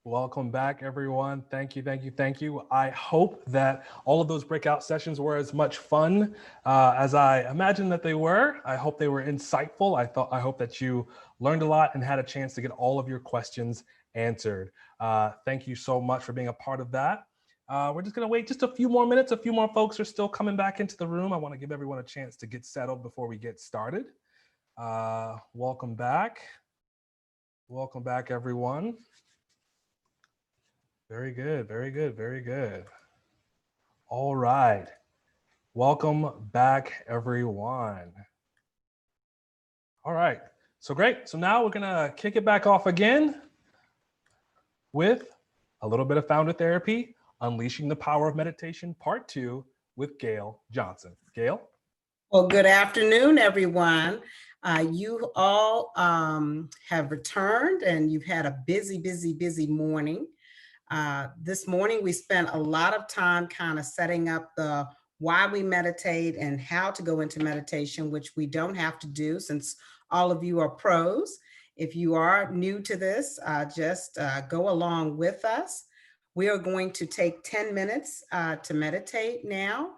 Welcome back, everyone. Thank you, thank you, thank you. I hope that all of those breakout sessions were as much fun as I imagined that they were. I hope they were insightful. I hope that you learned a lot and had a chance to get all of your questions answered. Thank you so much for being a part of that. We're just going to wait just a few more minutes. A few more folks are still coming back into the room. I want to give everyone a chance to get settled before we get started. Welcome back. Welcome back, everyone. Very good, very good, very good. All right. Welcome back, everyone. All right. So great. So now we're going to kick it back off again with a little bit of founder therapy, Unleashing the Power of Meditation, Part 2 with Gail Johnson. Gail? Well, good afternoon, everyone. You all have returned and you've had a busy morning. This morning, we spent a lot of time kind of setting up the why we meditate and how to go into meditation, which we don't have to do since all of you are pros. If you are new to this, just go along with us. We are going to take 10 minutes to meditate now.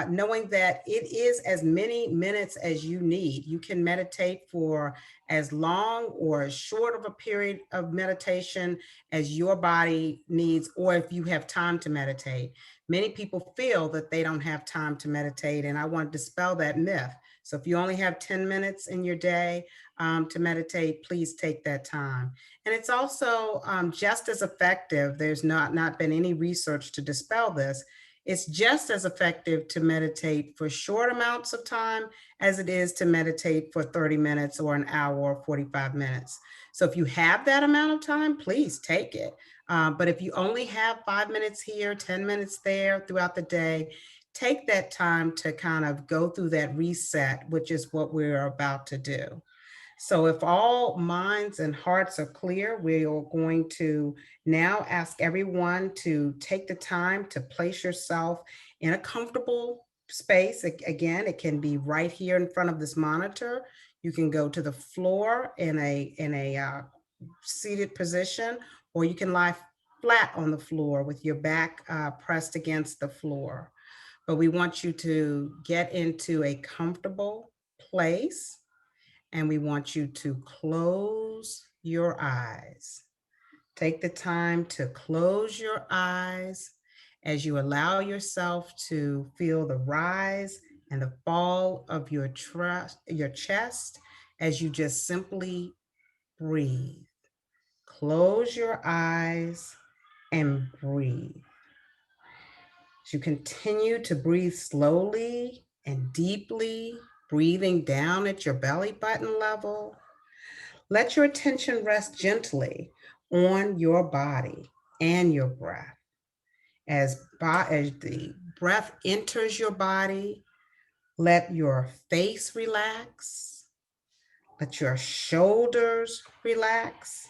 Knowing that it is as many minutes as you need. You can meditate for as long or as short of a period of meditation as your body needs, or if you have time to meditate. Many people feel that they don't have time to meditate, and I want to dispel that myth. So if you only have 10 minutes in your day to meditate, please take that time. And it's also just as effective. There's not been any research to dispel this. It's just as effective to meditate for short amounts of time as it is to meditate for 30 minutes or an hour or 45 minutes. So if you have that amount of time, please take it. But if you only have 5 minutes here, 10 minutes there throughout the day, take that time to kind of go through that reset, which is what we're about to do. So if all minds and hearts are clear, we are going to now ask everyone to take the time to place yourself in a comfortable space. Again, it can be right here in front of this monitor. You can go to the floor in a seated position, or you can lie flat on the floor with your back pressed against the floor. But we want you to get into a comfortable place. And we want you to close your eyes. Take the time to close your eyes as you allow yourself to feel the rise and the fall of your chest as you just simply breathe. Close your eyes and breathe. As you continue to breathe slowly and deeply, breathing down at your belly button level, let your attention rest gently on your body and your breath. As the breath enters your body, let your face relax, let your shoulders relax,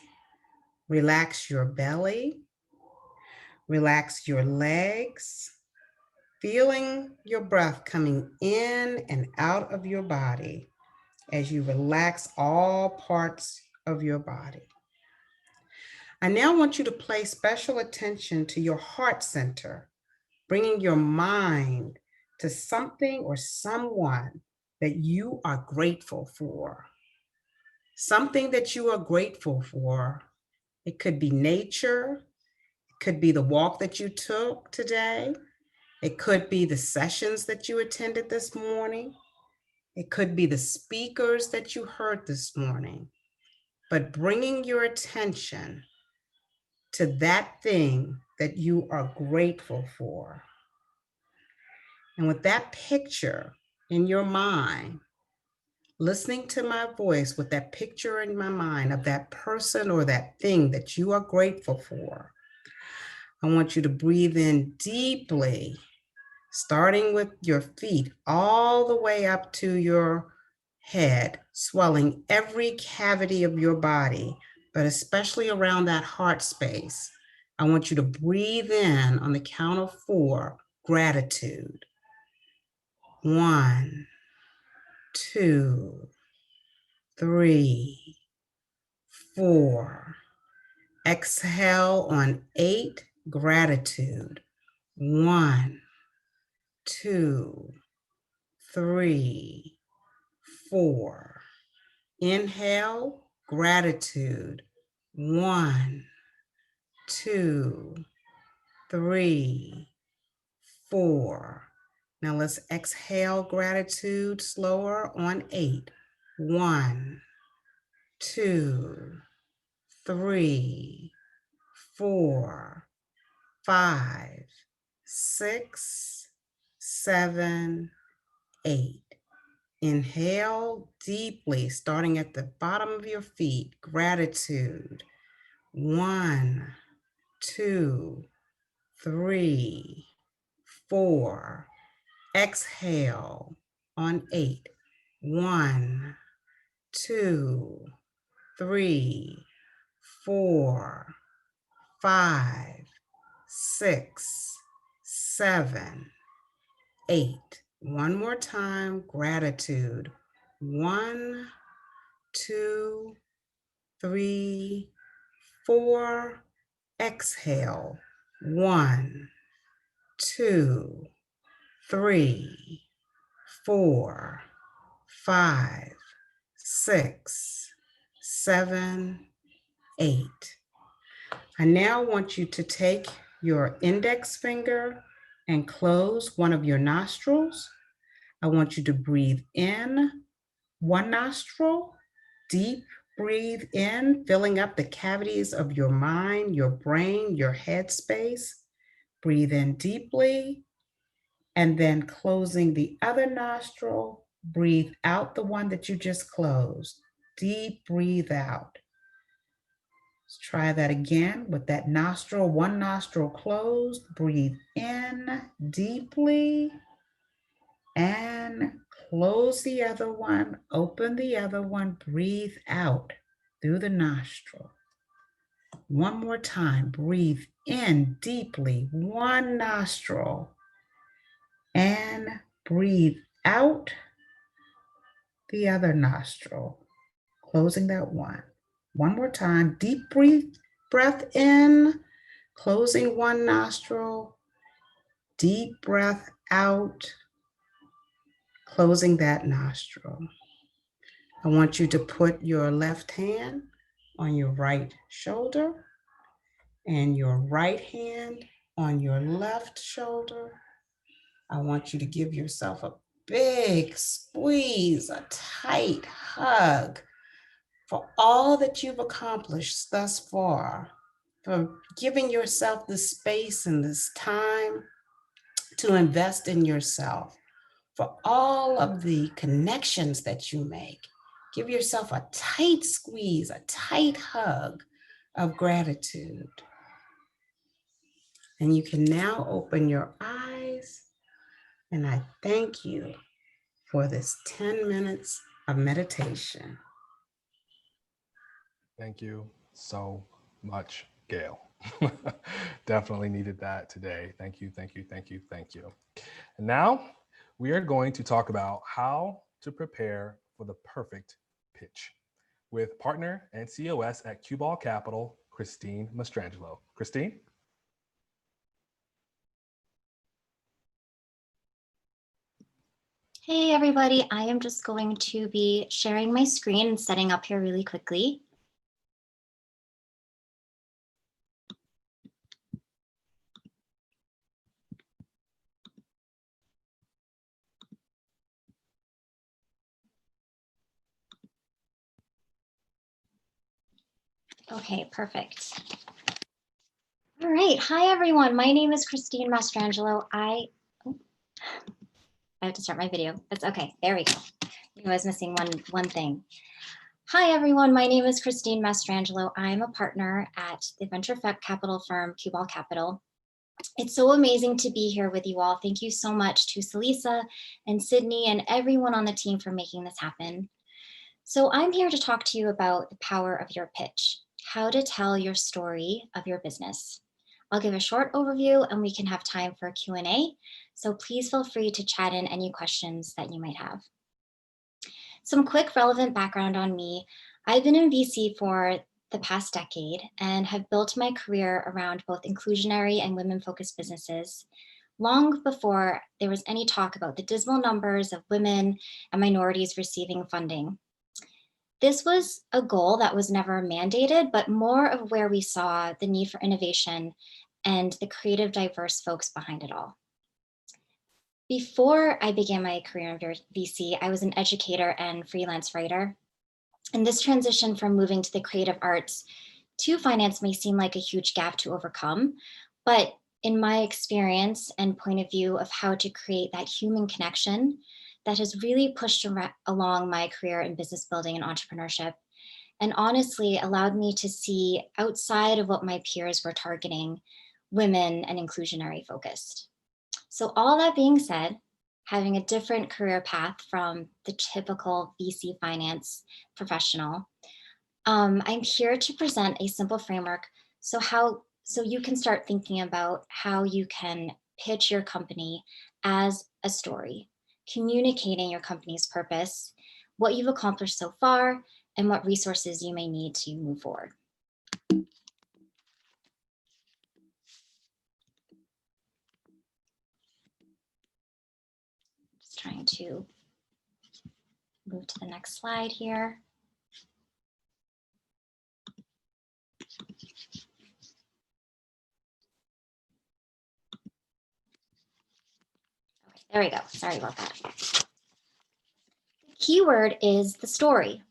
relax your belly, relax your legs, feeling your breath coming in and out of your body as you relax all parts of your body. I now want you to pay special attention to your heart center, bringing your mind to something or someone that you are grateful for. Something that you are grateful for. It could be nature. It could be the walk that you took today. It could be the sessions that you attended this morning. It could be the speakers that you heard this morning. But bringing your attention to that thing that you are grateful for. And with that picture in your mind, listening to my voice with that picture in my mind of that person or that thing that you are grateful for, I want you to breathe in deeply, starting with your feet all the way up to your head, swelling every cavity of your body, but especially around that heart space. I want you to breathe in on the count of 4, gratitude. 1, 2, 3, 4. Exhale on 8, gratitude. 1, 2, 3, 4. Inhale, gratitude. 1, 2, 3, 4. Now let's exhale gratitude slower on 8. 1, 2, 3, 4, 5, 6, 7, 8. Inhale deeply, starting at the bottom of your feet. Gratitude. 1, 2, 3, 4. Exhale on 8. 1, 2, 3, 4, 5, 6, 7, 8. One more time. Gratitude. 1, 2, 3, 4. Exhale. 1, 2, 3, 4, 5, 6, 7, 8. I now want you to take your index finger and close one of your nostrils. I want you to breathe in one nostril, deep breathe in, filling up the cavities of your mind, your brain, your head space. Breathe in deeply, and then closing the other nostril, breathe out the one that you just closed. Deep breathe out. Let's try that again with that nostril, one nostril closed. Breathe in deeply and close the other one. Open the other one. Breathe out through the nostril. One more time. Breathe in deeply, one nostril, and breathe out the other nostril, closing that one. One more time, deep breath in, closing one nostril, deep breath out, closing that nostril. I want you to put your left hand on your right shoulder and your right hand on your left shoulder. I want you to give yourself a big squeeze, a tight hug for all that you've accomplished thus far, for giving yourself the space and this time to invest in yourself, for all of the connections that you make. Give yourself a tight squeeze, a tight hug of gratitude. And you can now open your eyes, and I thank you for this 10 minutes of meditation. Thank you so much, Gail. Definitely needed that today. Thank you, thank you, thank you, thank you. And now we are going to talk about how to prepare for the perfect pitch with partner and COS at Cue Ball Capital, Christine Mastrangelo. Christine? Hey everybody, I am just going to be sharing my screen and setting up here really quickly. Okay, perfect. All right, hi everyone. My name is Christine Mastrangelo. I have to start my video. It's okay. There we go. I was missing one thing. Hi everyone. My name is Christine Mastrangelo. I am a partner at the venture capital firm Cue Ball Capital. It's so amazing to be here with you all. Thank you so much to Salisa and Sydney and everyone on the team for making this happen. So I'm here to talk to you about the power of your pitch, how to tell your story of your business. I'll give a short overview and we can have time for a Q&A. So please feel free to chat in any questions that you might have. Some quick relevant background on me. I've been in VC for the past decade and have built my career around both inclusionary and women-focused businesses long before there was any talk about the dismal numbers of women and minorities receiving funding. This was a goal that was never mandated, but more of where we saw the need for innovation and the creative, diverse folks behind it all. Before I began my career in VC, I was an educator and freelance writer. And this transition from moving to the creative arts to finance may seem like a huge gap to overcome, but in my experience and point of view of how to create that human connection that has really pushed along my career in business building and entrepreneurship, and honestly allowed me to see outside of what my peers were targeting, women and inclusionary focused. So all that being said, having a different career path from the typical VC finance professional, I'm here to present a simple framework so you can start thinking about how you can pitch your company as a story, communicating your company's purpose, what you've accomplished so far, and what resources you may need to move forward. Just trying to move to the next slide here. Okay, there we go. Sorry about that. The keyword is the story.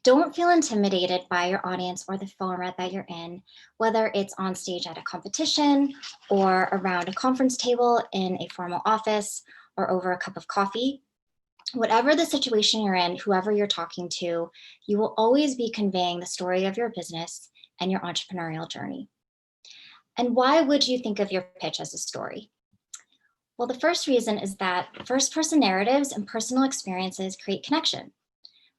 Don't feel intimidated by your audience or the format that you're in, whether it's on stage at a competition or around a conference table in a formal office or over a cup of coffee. Whatever the situation you're in, whoever you're talking to, you will always be conveying the story of your business and your entrepreneurial journey. And why would you think of your pitch as a story? Well, the first reason is that first-person narratives and personal experiences create connection.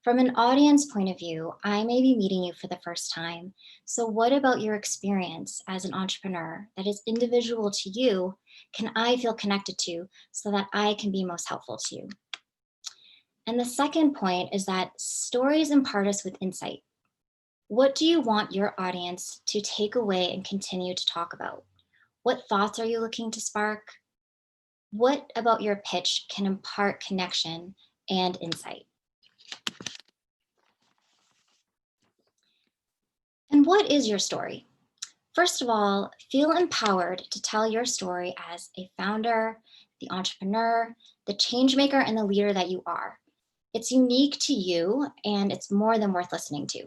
From an audience point of view, I may be meeting you for the first time. So what about your experience as an entrepreneur that is individual to you can I feel connected to so that I can be most helpful to you? And the second point is that stories impart us with insight. What do you want your audience to take away and continue to talk about? What thoughts are you looking to spark? What about your pitch can impart connection and insight? And what is your story? First of all, feel empowered to tell your story as a founder, the entrepreneur, the change maker, and the leader that you are. It's unique to you and it's more than worth listening to.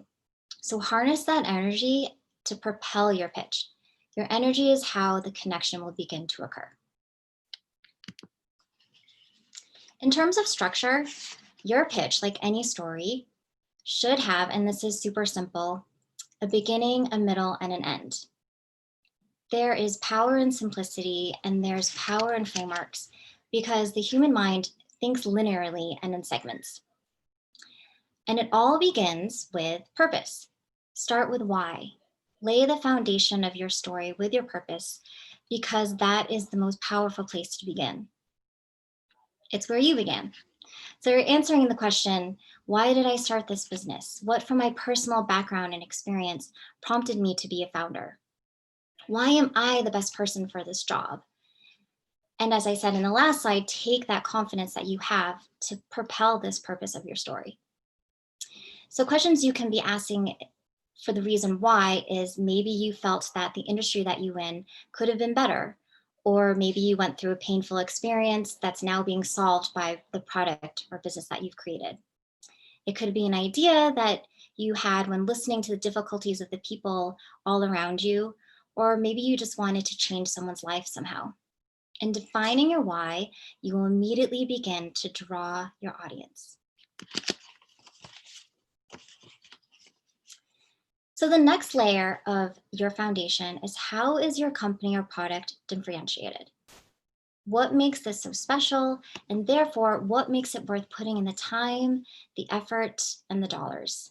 So harness that energy to propel your pitch. Your energy is how the connection will begin to occur. In terms of structure, your pitch, like any story, should have, and this is super simple, a beginning, a middle, and an end. There is power in simplicity and there's power in frameworks because the human mind thinks linearly and in segments. And it all begins with purpose. Start with why. Lay the foundation of your story with your purpose because that is the most powerful place to begin. It's where you began. So you're answering the question, why did I start this business? What from my personal background and experience prompted me to be a founder? Why am I the best person for this job? And as I said in the last slide, take that confidence that you have to propel this purpose of your story. So questions you can be asking for the reason why is maybe you felt that the industry that you in could have been better, or maybe you went through a painful experience that's now being solved by the product or business that you've created. It could be an idea that you had when listening to the difficulties of the people all around you, or maybe you just wanted to change someone's life somehow. In defining your why, you will immediately begin to draw your audience. So the next layer of your foundation is how is your company or product differentiated? What makes this so special? And therefore, what makes it worth putting in the time, the effort, and the dollars?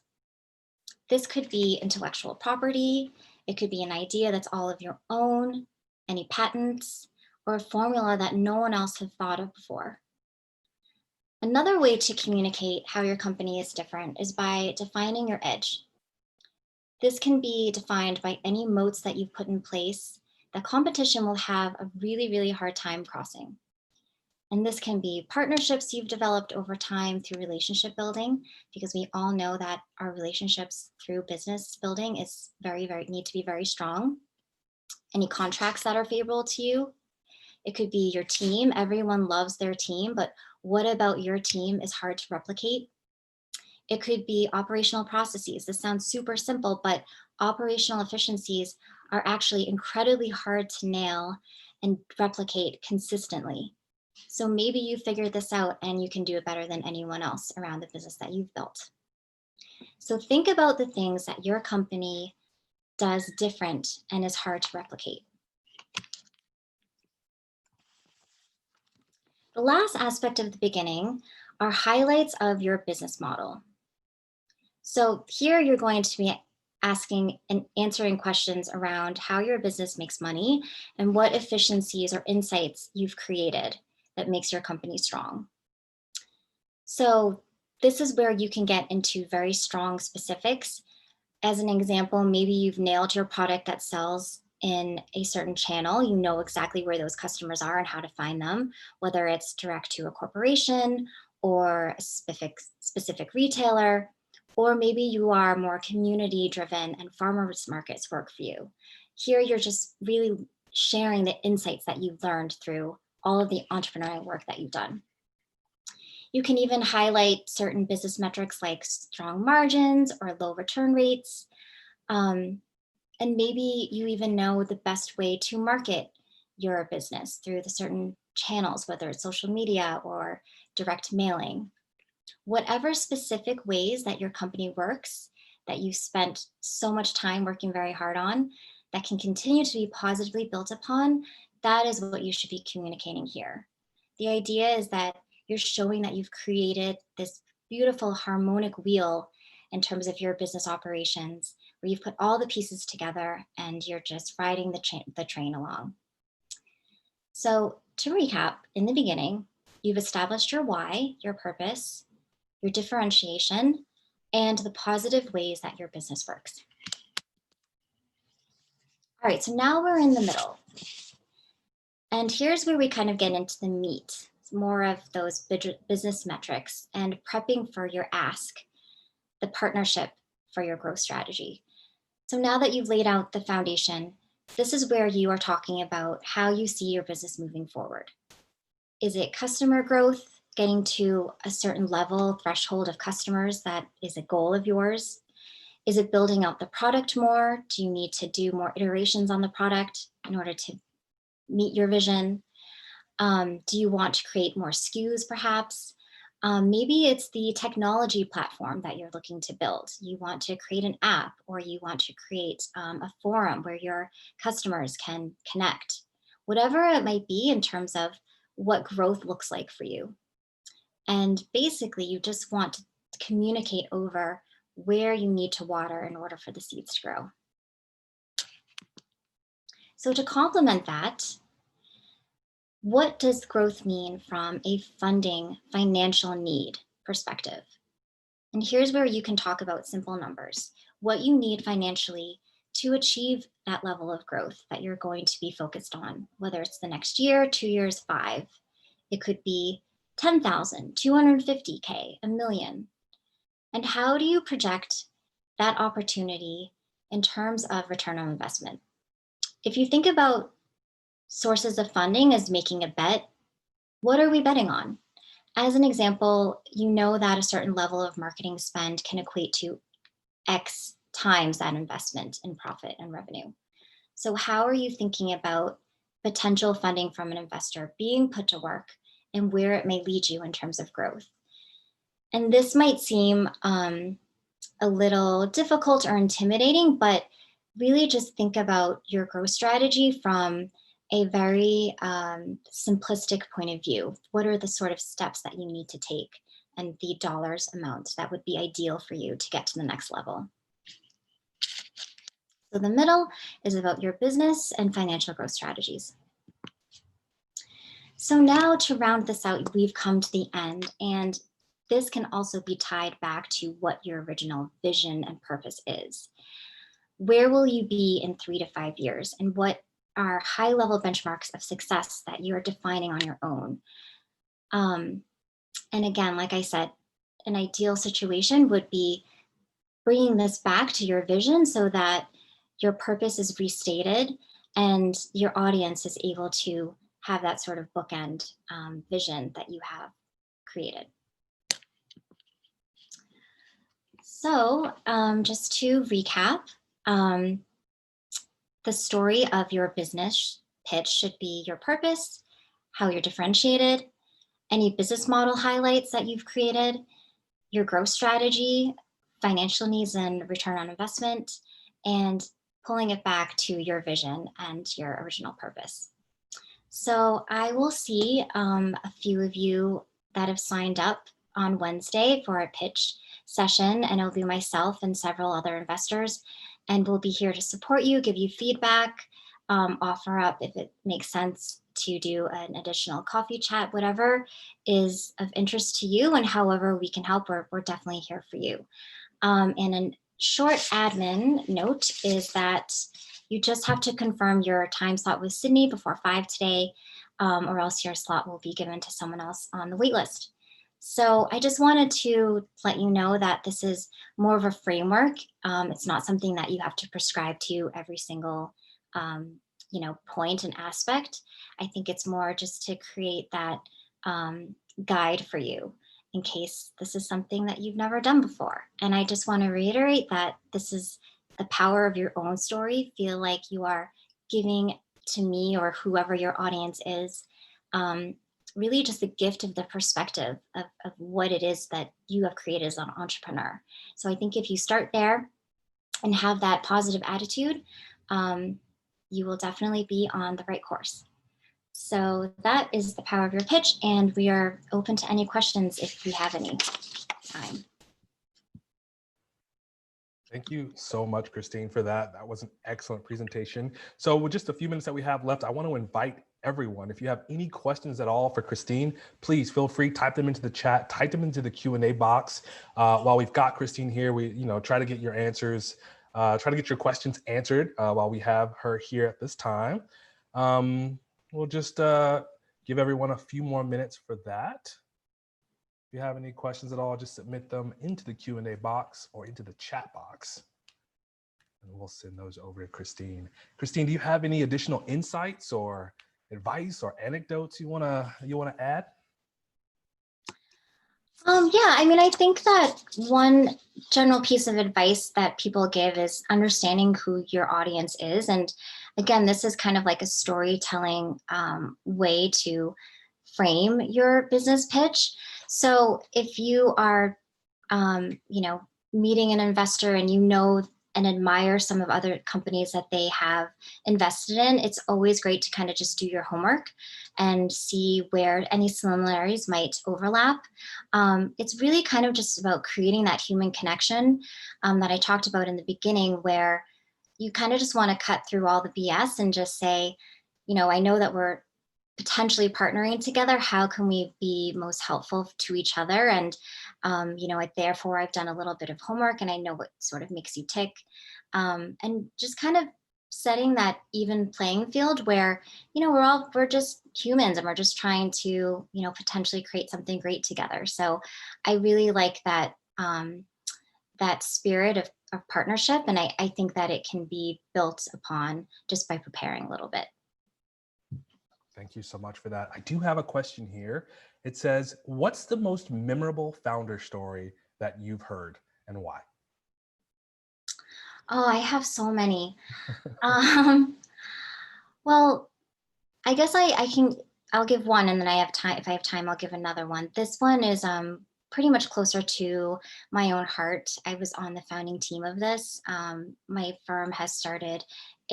This could be intellectual property. It could be an idea that's all of your own, any patents, or a formula that no one else had thought of before. Another way to communicate how your company is different is by defining your edge. This can be defined by any moats that you've put in place that competition will have a really, really hard time crossing. And this can be partnerships you've developed over time through relationship building, because we all know that our relationships through business building is need to be very strong. Any contracts that are favorable to you. It could be your team. Everyone loves their team, but what about your team is hard to replicate? It could be operational processes. This sounds super simple, but operational efficiencies are actually incredibly hard to nail and replicate consistently. So maybe you figured this out and you can do it better than anyone else around the business that you've built. So think about the things that your company does different and is hard to replicate. The last aspect of the beginning are highlights of your business model. So here you're going to be asking and answering questions around how your business makes money and what efficiencies or insights you've created that makes your company strong. So this is where you can get into very strong specifics. As an example, maybe you've nailed your product that sells in a certain channel. You know exactly where those customers are and how to find them, whether it's direct to a corporation or a specific retailer, or maybe you are more community driven and farmers markets work for you. Here, you're just really sharing the insights that you've learned through all of the entrepreneurial work that you've done. You can even highlight certain business metrics like strong margins or low return rates. And maybe you even know the best way to market your business through the certain channels, whether it's social media or direct mailing. Whatever specific ways that your company works, that you spent so much time working very hard on, that can continue to be positively built upon, that is what you should be communicating here. The idea is that you're showing that you've created this beautiful harmonic wheel in terms of your business operations, where you've put all the pieces together and you're just riding the train along. So to recap, in the beginning, you've established your why, your purpose, your differentiation, and the positive ways that your business works. All right, so now we're in the middle. And here's where we kind of get into the meat, more of those business metrics and prepping for your ask, the partnership for your growth strategy. So now that you've laid out the foundation, this is where you are talking about how you see your business moving forward. Is it customer growth, getting to a certain level threshold of customers that is a goal of yours? Is it building out the product more? Do you need to do more iterations on the product in order to meet your vision? Do you want to create more SKUs perhaps? Maybe it's the technology platform that you're looking to build. You want to create an app, or you want to create a forum where your customers can connect. Whatever it might be in terms of what growth looks like for you. And basically, you just want to communicate over where you need to water in order for the seeds to grow. So to complement that, what does growth mean from a funding financial need perspective? And here's where you can talk about simple numbers, what you need financially to achieve that level of growth that you're going to be focused on, whether it's the next year, 2 years, 5. It could be 10,000, 250K, $1 million. And how do you project that opportunity in terms of return on investment? If you think about sources of funding as making a bet, what are we betting on? As an example, you know that a certain level of marketing spend can equate to X times that investment in profit and revenue. So how are you thinking about potential funding from an investor being put to work and where it may lead you in terms of growth? And this might seem a little difficult or intimidating, but really just think about your growth strategy from a very simplistic point of view. What are the sort of steps that you need to take and the dollars amount that would be ideal for you to get to the next level? So the middle is about your business and financial growth strategies. So now to round this out, we've come to the end, and this can also be tied back to what your original vision and purpose is. where will you be in 3 to 5 years? And what are high level benchmarks of success that you're defining on your own? And again, like I said, an ideal situation would be bringing this back to your vision so that your purpose is restated and your audience is able to have that sort of bookend vision that you have created. So just to recap, the story of your business pitch should be your purpose, how you're differentiated, any business model highlights that you've created, your growth strategy, financial needs and return on investment, and pulling it back to your vision and your original purpose. So I will see a few of you that have signed up on Wednesday for a pitch session, and it'll be myself and several other investors, and we'll be here to support you, give you feedback, offer up if it makes sense to do an additional coffee chat, whatever is of interest to you, and however we can help, we're definitely here for you. And a short admin note is that you just have to confirm your time slot with Sydney before 5 today, or else your slot will be given to someone else on the wait list. So I just wanted to let you know that this is more of a framework. It's not something that you have to prescribe to every single point and aspect. I think it's more just to create that guide for you in case this is something that you've never done before. And I just want to reiterate that this is the power of your own story. Feel like you are giving to me or whoever your audience is really just the gift of the perspective of what it is that you have created as an entrepreneur. So I think if you start there and have that positive attitude, you will definitely be on the right course. So that is the power of your pitch, and we are open to any questions if you have any time. Thank you so much, Christine, for that. That was an excellent presentation. So with just a few minutes that we have left, I want to invite everyone, if you have any questions at all for Christine, please feel free, type them into the chat, type them into the Q&A box. While we've got Christine here, we try to get your answers, try to get your questions answered while we have her here at this time. We'll just give everyone a few more minutes for that. If you have any questions at all, just submit them into the Q&A box or into the chat box, and we'll send those over to Christine. Christine, do you have any additional insights or advice or anecdotes you wanna add? Yeah, I mean, I think that one general piece of advice that people give is understanding who your audience is. And again, this is kind of like a storytelling way to frame your business pitch. So if you are, meeting an investor and and admire some of other companies that they have invested in, it's always great to kind of just do your homework and see where any similarities might overlap. It's really kind of just about creating that human connection that I talked about in the beginning, where you kind of just want to cut through all the BS and just say, I know that we're potentially partnering together. How can we be most helpful to each other? And, therefore I've done a little bit of homework and I know what sort of makes you tick. And just kind of setting that even playing field where, we're just humans and we're just trying to, potentially create something great together. So I really like that, that spirit of partnership. And I think that it can be built upon just by preparing a little bit. Thank you so much for that. I do have a question here. It says, what's the most memorable founder story that you've heard and why? Oh, I have so many. Well, I guess I'll give one, and then if I have time, I'll give another one. This one is pretty much closer to my own heart. I was on the founding team of this. My firm has started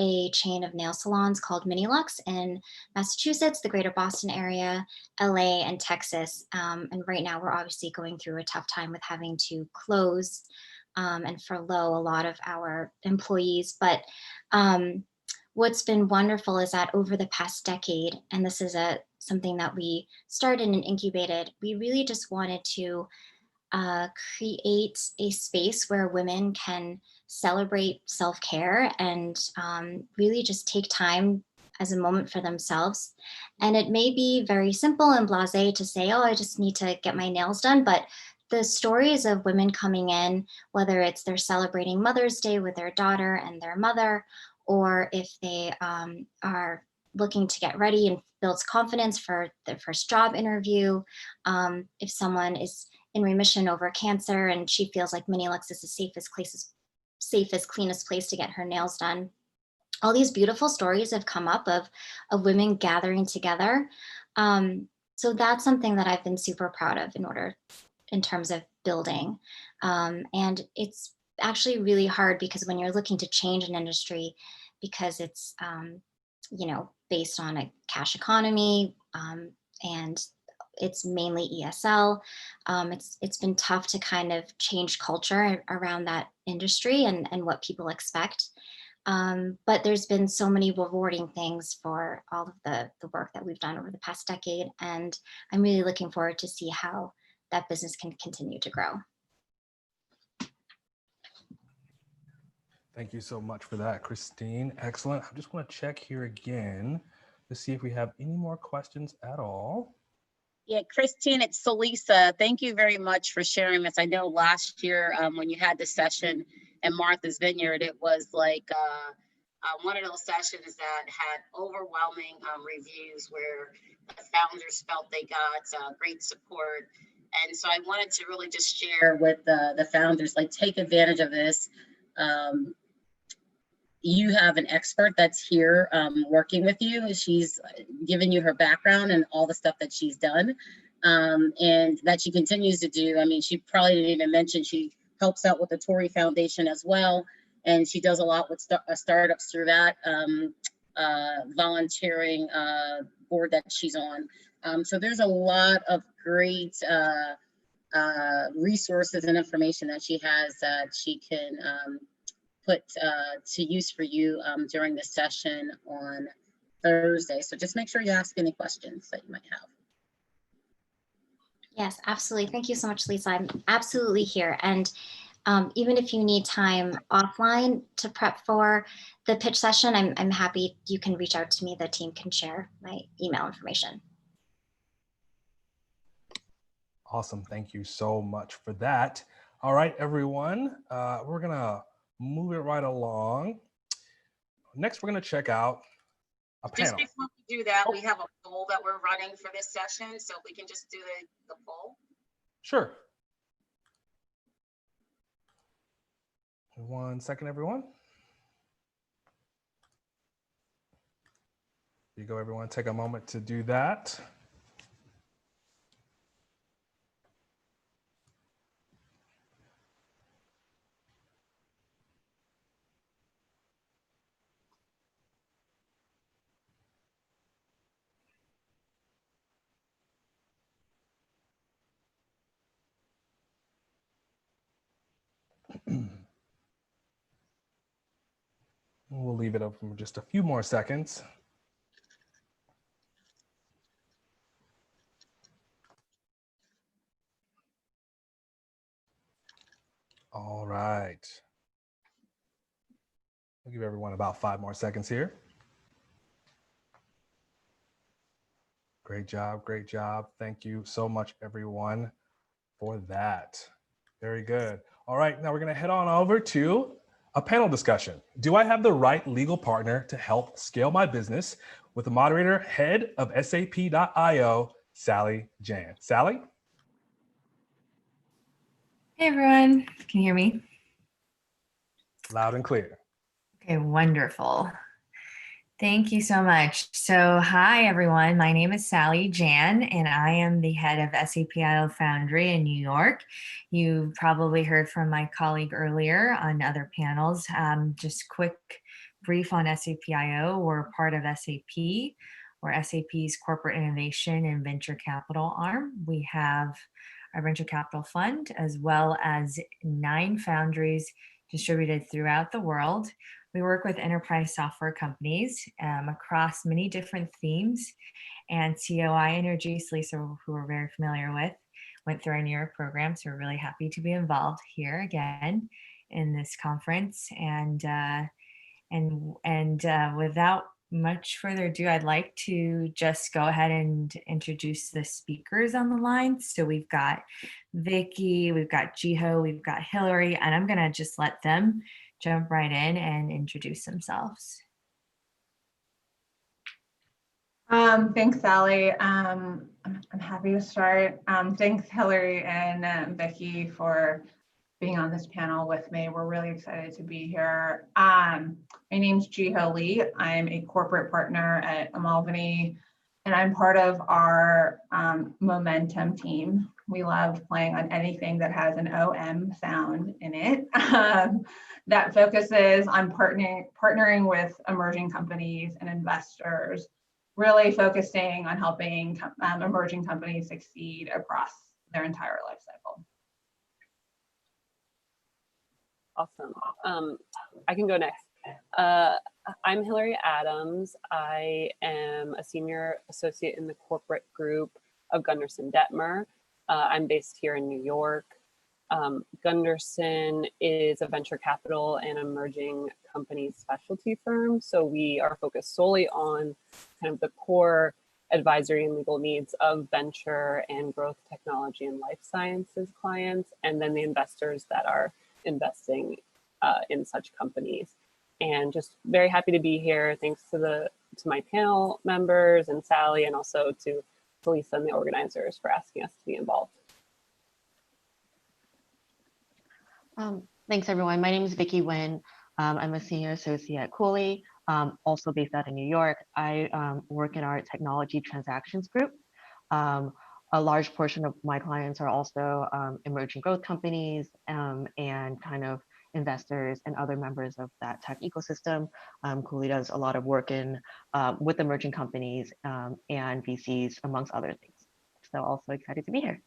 a chain of nail salons called Mini Lux in Massachusetts, the greater Boston area, LA, and Texas. And right now we're obviously going through a tough time with having to close and furlough a lot of our employees. But what's been wonderful is that over the past decade, and this is something that we started and incubated, we really just wanted to create a space where women can celebrate self-care and really just take time as a moment for themselves. And it may be very simple and blasé to say, oh, I just need to get my nails done. But the stories of women coming in, whether it's they're celebrating Mother's Day with their daughter and their mother, or if they are looking to get ready and builds confidence for their first job interview, if someone is in remission over cancer and she feels like Mini Lux is the safest, cleanest place to get her nails done. All these beautiful stories have come up of women gathering together. So that's something that I've been super proud of in terms of building. And it's actually really hard because when you're looking to change an industry, because it's, based on a cash economy, and it's mainly ESL. It's been tough to kind of change culture around that industry and what people expect. But there's been so many rewarding things for all of the work that we've done over the past decade. And I'm really looking forward to see how that business can continue to grow. Thank you so much for that, Christine. Excellent. I just want to check here again to see if we have any more questions at all. Yeah, Christine, it's Salisa. Thank you very much for sharing this. I know last year when you had the session in Martha's Vineyard, it was like one of those sessions that had overwhelming reviews where the founders felt they got great support. And so I wanted to really just share with the founders, like, take advantage of this. You have an expert that's here working with you. She's given you her background and all the stuff that she's done and that she continues to do. I mean, she probably didn't even mention she helps out with the Tory Foundation as well. And she does a lot with startups through that volunteering board that she's on. So there's a lot of great resources and information that she has that she can put to use for you during the session on Thursday. So just make sure you ask any questions that you might have. Yes, absolutely. Thank you so much, Lisa. I'm absolutely here. And even if you need time offline to prep for the pitch session, I'm happy. You can reach out to me. The team can share my email information. Awesome. Thank you so much for that. All right, everyone. We're going to move it right along. Next, we're going to check out a panel. Just before we do that, we have a poll that we're running for this session. So if we can just do the poll. Sure. 1 second, everyone. Here you go, everyone. Take a moment to do that. We'll leave it up for just a few more seconds. All right. I'll give everyone about 5 more seconds here. Great job, great job. Thank you so much, everyone, for that. Very good. All right, now we're gonna head on over to a panel discussion. Do I have the right legal partner to help scale my business? With the moderator, head of SAP.io, Sally Jan. Sally? Hey everyone, can you hear me? Loud and clear. Okay, wonderful. Thank you so much. So hi everyone, my name is Sally Jan and I am the head of SAP.io Foundry in New York. You probably heard from my colleague earlier on other panels. Just quick brief on SAP.io. We're part of SAP. We're SAP's corporate innovation and venture capital arm. We have our venture capital fund as well as 9 foundries distributed throughout the world. We work with enterprise software companies across many different themes, and COI Energy, Lisa, who we're very familiar with. went through our New York program. So we're really happy to be involved here again in this conference. And without much further ado, I'd like to just go ahead and introduce the speakers on the line. So we've got Vicky, we've got Jiho, we've got Hillary, and I'm gonna just let them jump right in and introduce themselves. Thanks, Sally. I'm happy to start. Thanks, Hillary and Becky, for being on this panel with me. We're really excited to be here. My name's Jiho Lee. I'm a corporate partner at Amalgany, and I'm part of our Momentum team. We love playing on anything that has an OM sound in it. That focuses on partnering with emerging companies and investors, really focusing on helping emerging companies succeed across their entire life cycle. Awesome. I can go next. I'm Hillary Adams. I am a senior associate in the corporate group of Gunderson Detmer. I'm based here in New York. Gunderson is a venture capital and emerging company specialty firm. So we are focused solely on kind of the core advisory and legal needs of venture and growth technology and life sciences clients, and then the investors that are investing in such companies. And just very happy to be here. Thanks to my panel members and Sally, and also to Lisa and the organizers for asking us to be involved. Thanks, everyone. My name is Vicky Nguyen. I'm a senior associate at Cooley, also based out of New York. I work in our technology transactions group. A large portion of my clients are also emerging growth companies and kind of investors and other members of that tech ecosystem. Cooley does a lot of work with emerging companies and VCs, amongst other things. So also excited to be here.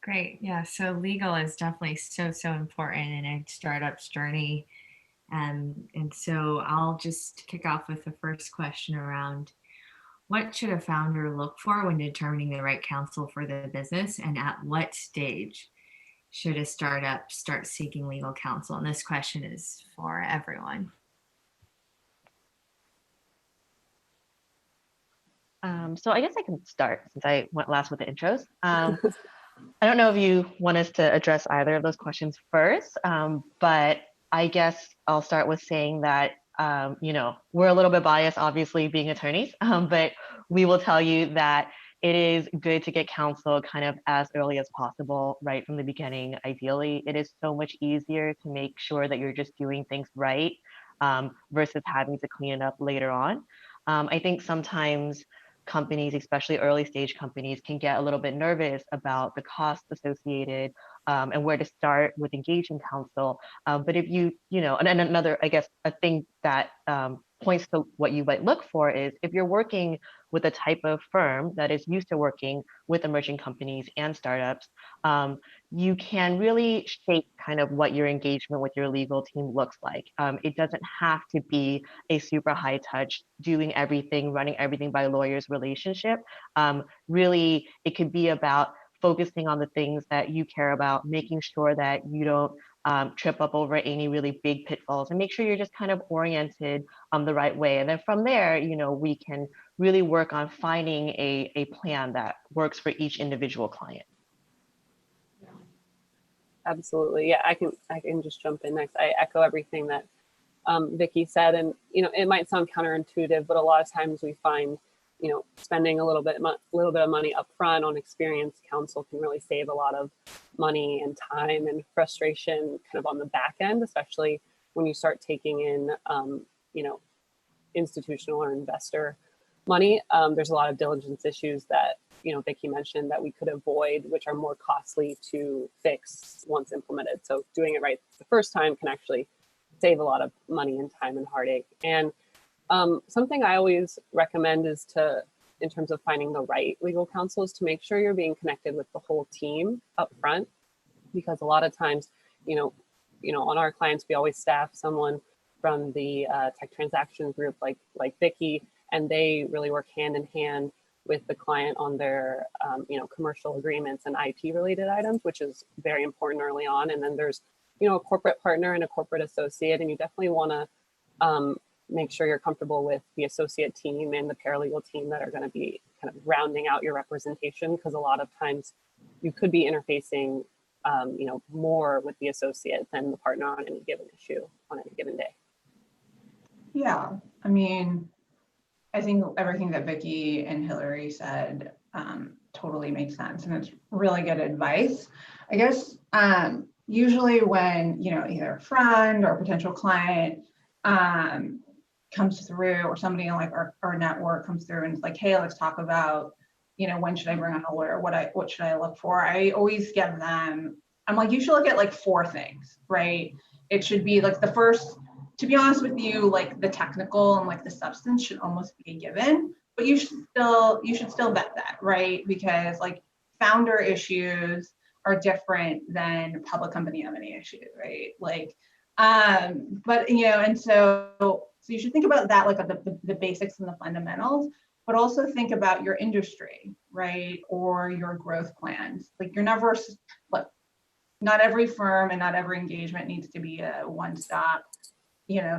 Great. Yeah. So legal is definitely so important in a startup's journey. And so I'll just kick off with the first question around what should a founder look for when determining the right counsel for the business, and at what stage should a startup start seeking legal counsel? And this question is for everyone. So I guess I can start since I went last with the intros. I don't know if you want us to address either of those questions first, but I guess I'll start with saying that, we're a little bit biased, obviously, being attorneys, but we will tell you that it is good to get counsel kind of as early as possible, right from the beginning. Ideally, it is so much easier to make sure that you're just doing things right versus having to clean it up later on. I think sometimes companies, especially early stage companies, can get a little bit nervous about the costs associated and where to start with engaging counsel. But if you and another, I guess, a thing that points to what you might look for is if you're working with a type of firm that is used to working with emerging companies and startups, you can really shape kind of what your engagement with your legal team looks like. It doesn't have to be a super high touch, doing everything, running everything by lawyers relationship. Really, it could be about focusing on the things that you care about, making sure that you don't trip up over any really big pitfalls, and make sure you're just kind of oriented the right way. And then from there, we can really work on finding a plan that works for each individual client. Absolutely. Yeah, I can just jump in next. I echo everything that Vicky said, and it might sound counterintuitive, but a lot of times we find spending a little bit of money up front on experienced counsel can really save a lot of money and time and frustration kind of on the back end, especially when you start taking in institutional or investor money. There's a lot of diligence issues that Vicky mentioned that we could avoid, which are more costly to fix once implemented. So doing it right the first time can actually save a lot of money and time and heartache. And something I always recommend is in terms of finding the right legal counsel, is to make sure you're being connected with the whole team up front, because a lot of times, on our clients, we always staff someone from the tech transaction group like Vicky, and they really work hand in hand with the client on their, commercial agreements and IP related items, which is very important early on. And then there's, a corporate partner and a corporate associate, and you definitely want to make sure you're comfortable with the associate team and the paralegal team that are going to be kind of rounding out your representation, because a lot of times you could be interfacing, more with the associate than the partner on any given issue on any given day. Yeah, I mean, I think everything that Vicki and Hillary said totally makes sense, and it's really good advice. I guess usually when either a friend or a potential client comes through, or somebody in like our network comes through and it's like, hey, let's talk about, when should I bring on a lawyer? What should I look for? I always give them, I'm like, you should look at like 4 things, right? It should be like the first, to be honest with you, like the technical and like the substance should almost be a given, but you should still vet that, right? Because like founder issues are different than public company M&A issues, right? Like, but and so you should think about that, like the basics and the fundamentals, but also think about your industry, right? Or your growth plans. Like you're never, look, not every firm and not every engagement needs to be a one-stop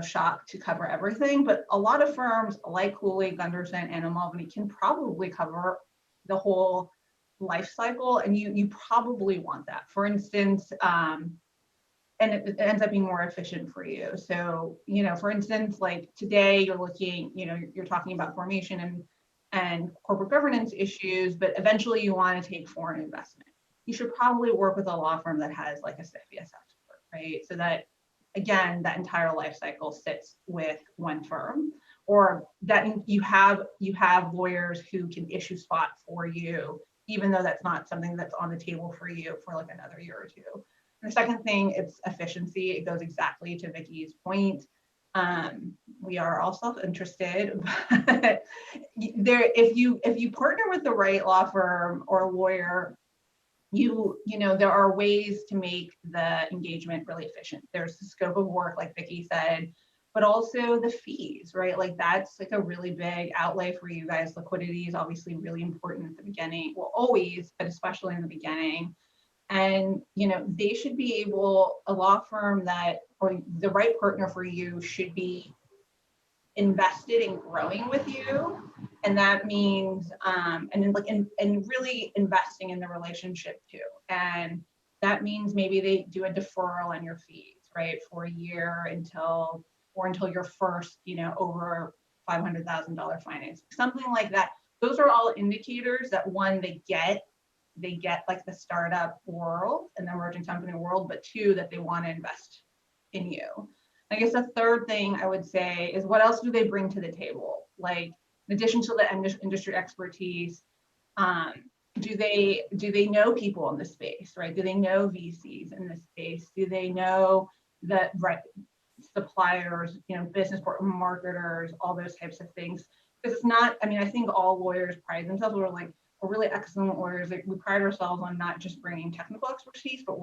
shop to cover everything, but a lot of firms like Cooley, Gunderson, and Mulvaney can probably cover the whole life cycle, and you probably want that. For instance, and it ends up being more efficient for you. So, for instance, like today you're looking, you're talking about formation and corporate governance issues, but eventually you want to take foreign investment. You should probably work with a law firm that has like a CFIUS expert, right? So that, again, that entire life cycle sits with one firm, or that you have lawyers who can issue spot for you, even though that's not something that's on the table for you for like another year or two. And the second thing, it's efficiency. It goes exactly to Vicki's point. We are all self-interested, but if you partner with the right law firm or lawyer, there are ways to make the engagement really efficient. There's the scope of work, like Vicki said, but also the fees, right? Like that's like a really big outlay for you guys. Liquidity is obviously really important at the beginning. Well, always, but especially in the beginning. And, they should be able, a law firm or the right partner for you should be invested in growing with you. And that means, and really investing in the relationship too. And that means maybe they do a deferral on your fees, right? For a year until your first, over $500,000 finance, something like that. Those are all indicators that one, they get like the startup world and the emerging company world, but 2, that they want to invest in you. I guess the third thing I would say is, what else do they bring to the table? Like, in addition to the industry expertise, do they know people in the space, right? Do they know VCs in this space? Do they know the right suppliers, business marketers, all those types of things? Because it's not, I think all lawyers pride themselves. We're really excellent lawyers. Like, we pride ourselves on not just bringing technical expertise, but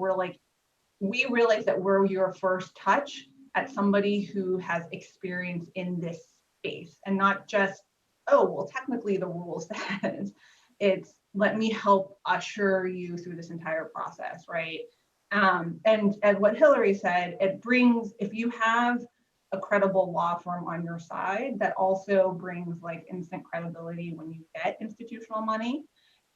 we realize that we're your first touch at somebody who has experience in this space, and not just, oh, well, technically the rule says. It's, let me help usher you through this entire process, right? And as what Hillary said, it brings, if you have a credible law firm on your side, that also brings like instant credibility when you get institutional money.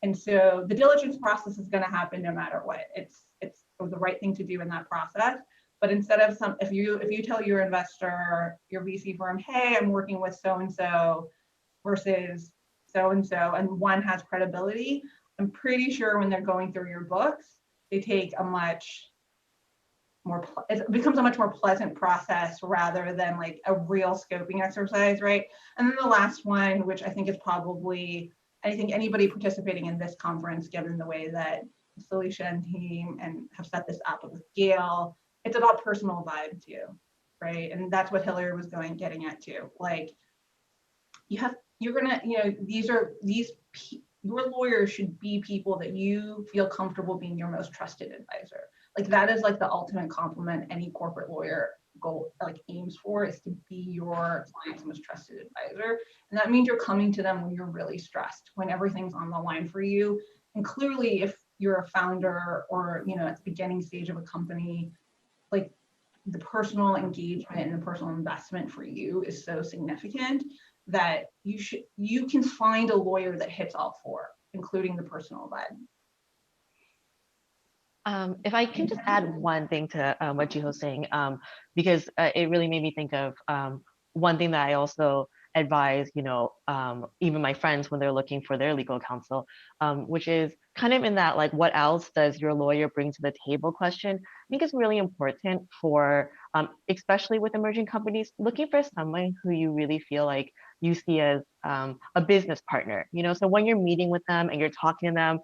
And so the diligence process is going to happen no matter what. It's the right thing to do in that process. But instead of if you tell your investor, your VC firm, hey, I'm working with so-and-so versus so-and-so, and one has credibility, I'm pretty sure when they're going through your books, they take it becomes a much more pleasant process rather than like a real scoping exercise, right? And then the last one, which I think is probably, I think anybody participating in this conference, given the way that Salisha and team and have set this up with Gail, it's about personal vibe too, right? And that's what Hillary was getting at too. Like, your lawyers should be people that you feel comfortable being your most trusted advisor. Like, that is like the ultimate compliment any corporate lawyer goal like aims for is to be your client's most trusted advisor. And that means you're coming to them when you're really stressed, when everything's on the line for you. And clearly, if you're a founder or, you know, at the beginning stage of a company, like the personal engagement and the personal investment for you is so significant that you can find a lawyer that hits all four, including the personal side. If I can just add one thing to what Jiho's saying, because it really made me think of one thing that I also advise, you know, even my friends when they're looking for their legal counsel, which is kind of in that, like, what else does your lawyer bring to the table question. I think it's really important for, especially with emerging companies, looking for someone who you really feel like you see as a business partner, you know, so when you're meeting with them and you're talking to them,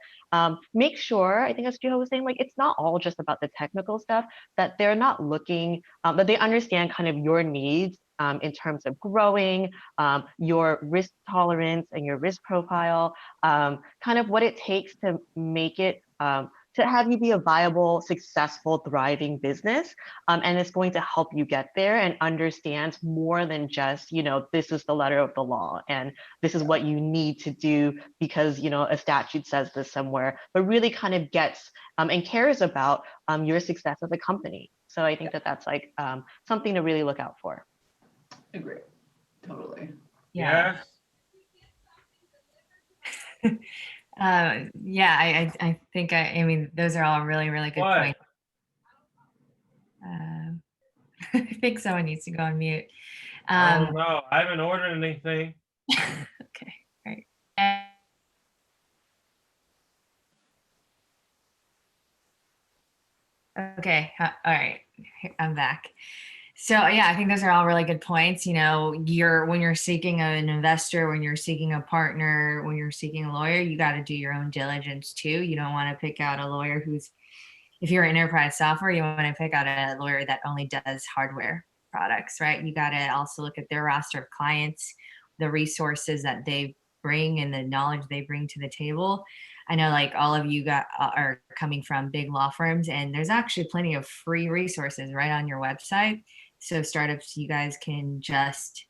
make sure, I think as Jiho was saying, like, it's not all just about the technical stuff, that they're not looking, that they understand kind of your needs in terms of growing, your risk tolerance and your risk profile, kind of what it takes to make it, to have you be a viable, successful, thriving business. And it's going to help you get there and understand more than just, you know, this is the letter of the law and this is what you need to do because, you know, a statute says this somewhere, but really kind of gets and cares about your success as a company. So I think that that's like something to really look out for. Agree, totally. Yeah. Yeah, I think I mean, those are all really, really good What? points. I think someone needs to go on mute. I don't know. I haven't ordered anything. Okay, right. Okay, all right, I'm back. So yeah, I think those are all really good points. You know, when you're seeking an investor, when you're seeking a partner, when you're seeking a lawyer, you got to do your own diligence too. You don't want to pick out a lawyer who's, if you're enterprise software, you want to pick out a lawyer that only does hardware products, right? You got to also look at their roster of clients, the resources that they bring and the knowledge they bring to the table. I know like all of you are coming from big law firms, and there's actually plenty of free resources right on your website. So startups, you guys can just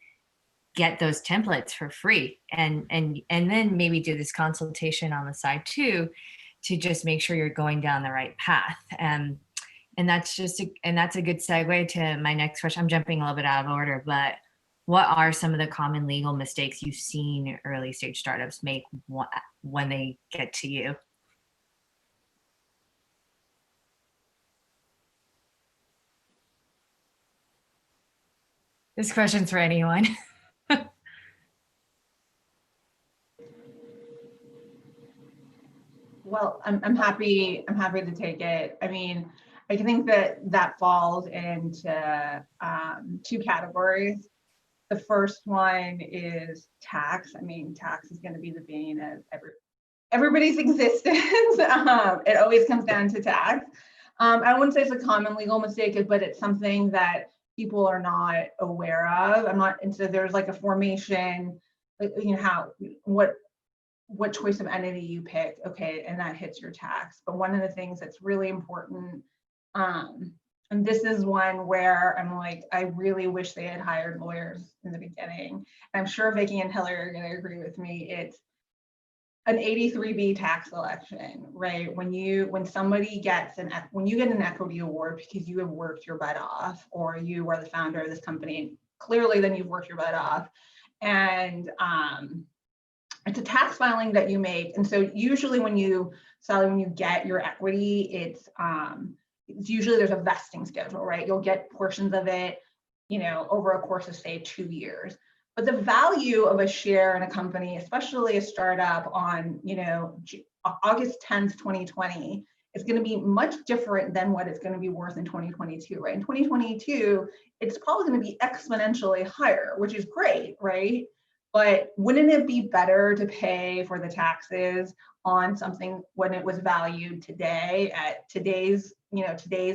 get those templates for free and then maybe do this consultation on the side too, to just make sure you're going down the right path. And that's a good segue to my next question. I'm jumping a little bit out of order, but what are some of the common legal mistakes you've seen early stage startups make when they get to you? This question's for anyone. Well, I'm happy to take it. I mean, I think that falls into two categories. The first one is tax. I mean, tax is going to be the bane of everybody's existence. It always comes down to tax. I wouldn't say it's a common legal mistake, but it's something that people are not aware of. And so there's like a formation, like, you know, what choice of entity you pick, okay, and that hits your tax. But one of the things that's really important, and this is one where I'm like, I really wish they had hired lawyers in the beginning. And I'm sure Vicky and Hillary are going to agree with me. It's an 83B tax election, right? When you get an equity award because you have worked your butt off, or you are the founder of this company, clearly then you've worked your butt off, and it's a tax filing that you make. And so usually when you get your equity, it's usually there's a vesting schedule, right? You'll get portions of it, you know, over a course of say 2 years. But the value of a share in a company, especially a startup on, you know, August 10th, 2020, is going to be much different than what it's going to be worth in 2022, right? In 2022, it's probably going to be exponentially higher, which is great, right? But wouldn't it be better to pay for the taxes on something when it was valued today at today's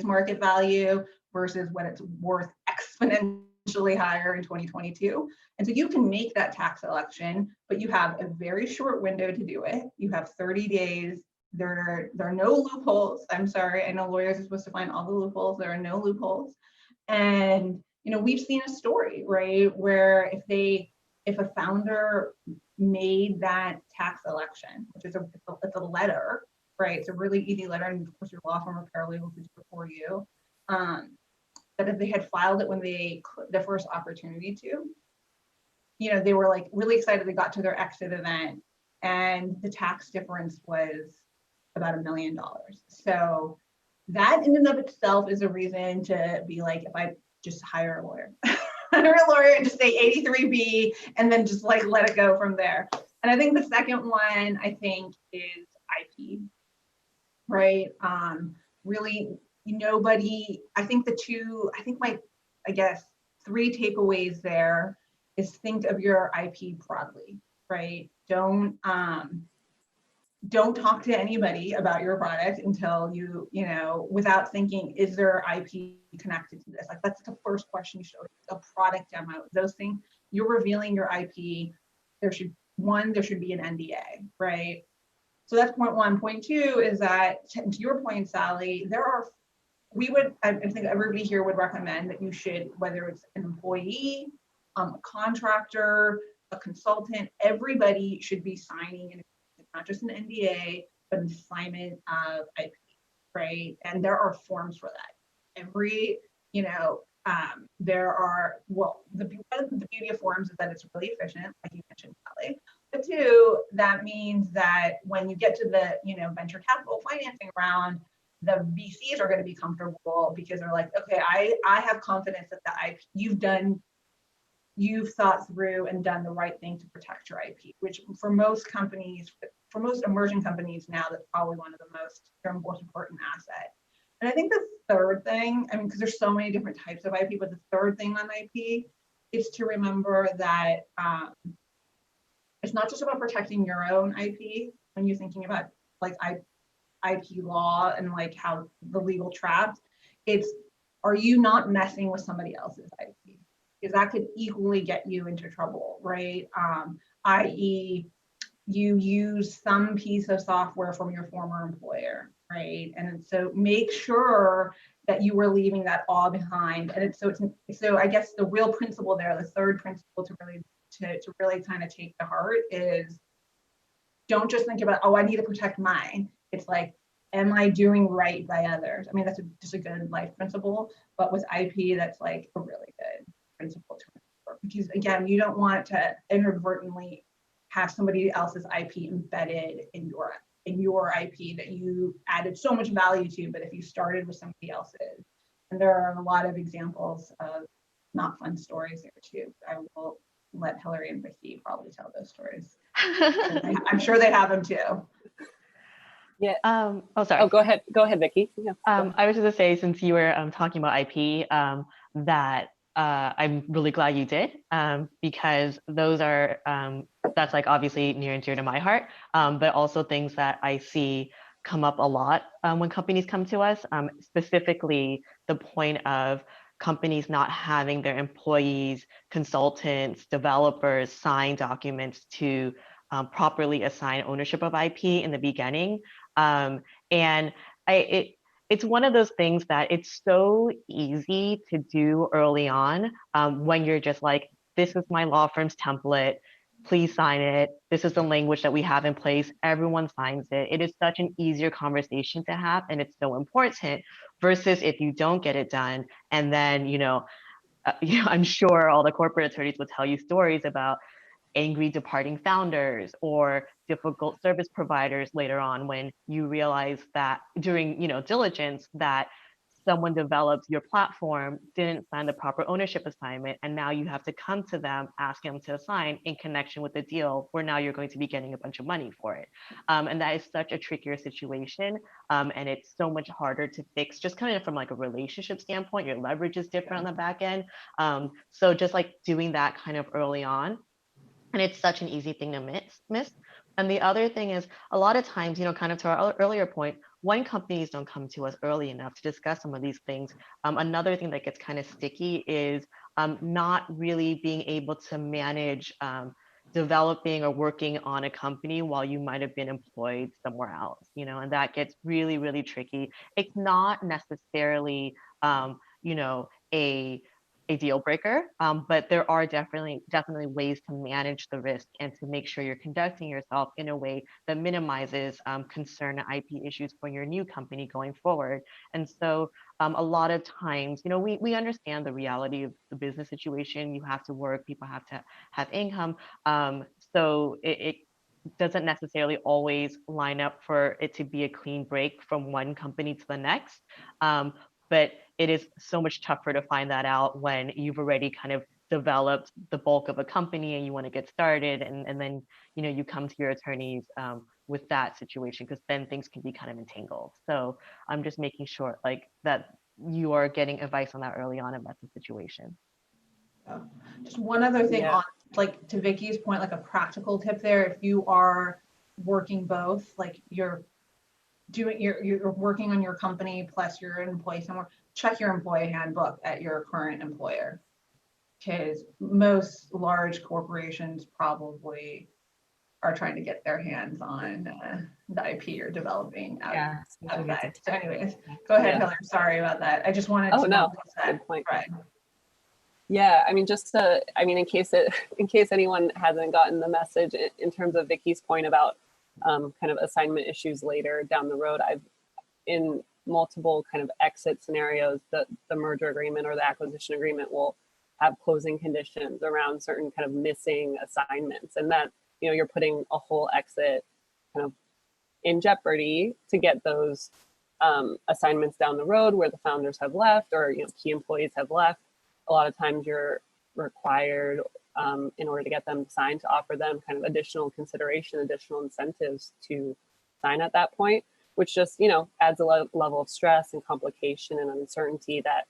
market value versus when it's worth exponentially higher in 2022? And so you can make that tax election, but you have a very short window to do it. You have 30 days. There are no loopholes. I'm sorry, I know lawyers are supposed to find all the loopholes. There are no loopholes. And, we've seen a story, right, where if a founder made that tax election, which is it's a letter, right? It's a really easy letter, and of course your law firm or paralegal could do it for you. That if they had filed it when the first opportunity to, they were like really excited. They got to their exit event, and the tax difference was about $1 million. So that in and of itself is a reason to be like, if I just hire a lawyer, hire a lawyer and just say 83B, and then just like let it go from there. And I think the second one, I think, is IP, right? Really, nobody, I think I guess 3 takeaways there is think of your IP broadly, right? Don't talk to anybody about your product until without thinking, is there IP connected to this? Like, that's the first question you should always, a product demo, those things, you're revealing your IP. There should be an NDA, right? So that's point 1. Point 2 is that, to your point, Sally, I think everybody here would recommend that you should, whether it's an employee, a contractor, a consultant, everybody should be signing not just an NDA, but an assignment of IP, right? And there are forms for that. The beauty of forms is that it's really efficient, like you mentioned, Kelly. But 2, that means that when you get to the, venture capital financing round, the VCs are going to be comfortable because they're like, okay, I have confidence that the IP you've thought through and done the right thing to protect your IP, which for most emerging companies now, that's probably one of their most important asset. And I think the third thing, because there's so many different types of IP, but the third thing on IP is to remember that it's not just about protecting your own IP when you're thinking about like IP law and like how the legal traps. It's, are you not messing with somebody else's IP? Because that could equally get you into trouble, right? I.e., you use some piece of software from your former employer, right? And so make sure that you were leaving that all behind. And so I guess the real principle there, the third principle to really kind of take to heart is, don't just think about, I need to protect mine. It's like, am I doing right by others? I mean, that's just a good life principle, but with IP, that's like a really good principle to remember, because again, you don't want to inadvertently have somebody else's IP embedded in your IP that you added so much value to, but if you started with somebody else's. And there are a lot of examples of not fun stories there too. I will let Hillary and Vicky probably tell those stories. I'm sure they have them too. Yeah. Oh, sorry. Oh, go ahead, Vicky. Yeah. I was going to say, since you were talking about IP, that I'm really glad you did, because those are, that's like obviously near and dear to my heart, but also things that I see come up a lot when companies come to us, specifically the point of companies not having their employees, consultants, developers sign documents to properly assign ownership of IP in the beginning. And it's one of those things that it's so easy to do early on, when you're just like, this is my law firm's template, please sign it. This is the language that we have in place. Everyone signs it. It is such an easier conversation to have, and it's so important, versus if you don't get it done. And then, I'm sure all the corporate attorneys will tell you stories about angry departing founders or difficult service providers later on, when you realize that during diligence that someone developed your platform, didn't sign the proper ownership assignment, and now you have to come to them, ask them to assign in connection with the deal, where now you're going to be getting a bunch of money for it. And that is such a trickier situation, and it's so much harder to fix, just kind of from like a relationship standpoint. Your leverage is different on the back end. So just like doing that kind of early on, and it's such an easy thing to miss. And the other thing is, a lot of times, kind of to our earlier point, when companies don't come to us early enough to discuss some of these things, another thing that gets kind of sticky is not really being able to manage developing or working on a company while you might have been employed somewhere else, and that gets really, really tricky. It's not necessarily, a deal breaker, but there are definitely ways to manage the risk and to make sure you're conducting yourself in a way that minimizes concern and IP issues for your new company going forward. And so a lot of times, we understand the reality of the business situation. You have to work, people have to have income. So it doesn't necessarily always line up for it to be a clean break from one company to the next. But it is so much tougher to find that out when you've already kind of developed the bulk of a company and you want to get started, and then you come to your attorneys with that situation, because then things can be kind of entangled. So I'm just making sure like that you are getting advice on that early on if that's the situation. Just one other thing Yeah. on, like, to Vicky's point, like a practical tip there, if you are working both, like you're working on your company plus you're an employee somewhere, check your employee handbook at your current employer, because most large corporations probably are trying to get their hands on the IP you're developing outside. So anyways, go ahead, Yeah. Hillary. Sorry about that. I just wanted Oh, to no, notice that. good point. Right. Yeah, I mean, in case anyone hasn't gotten the message, in terms of Vicky's point about kind of assignment issues later down the road, I've in multiple kind of exit scenarios, the merger agreement or the acquisition agreement will have closing conditions around certain kind of missing assignments, and that you're putting a whole exit kind of in jeopardy to get those assignments down the road where the founders have left, or key employees have left. A lot of times you're required in order to get them signed to offer them kind of additional consideration, additional incentives to sign at that point, which just adds a level of stress and complication and uncertainty that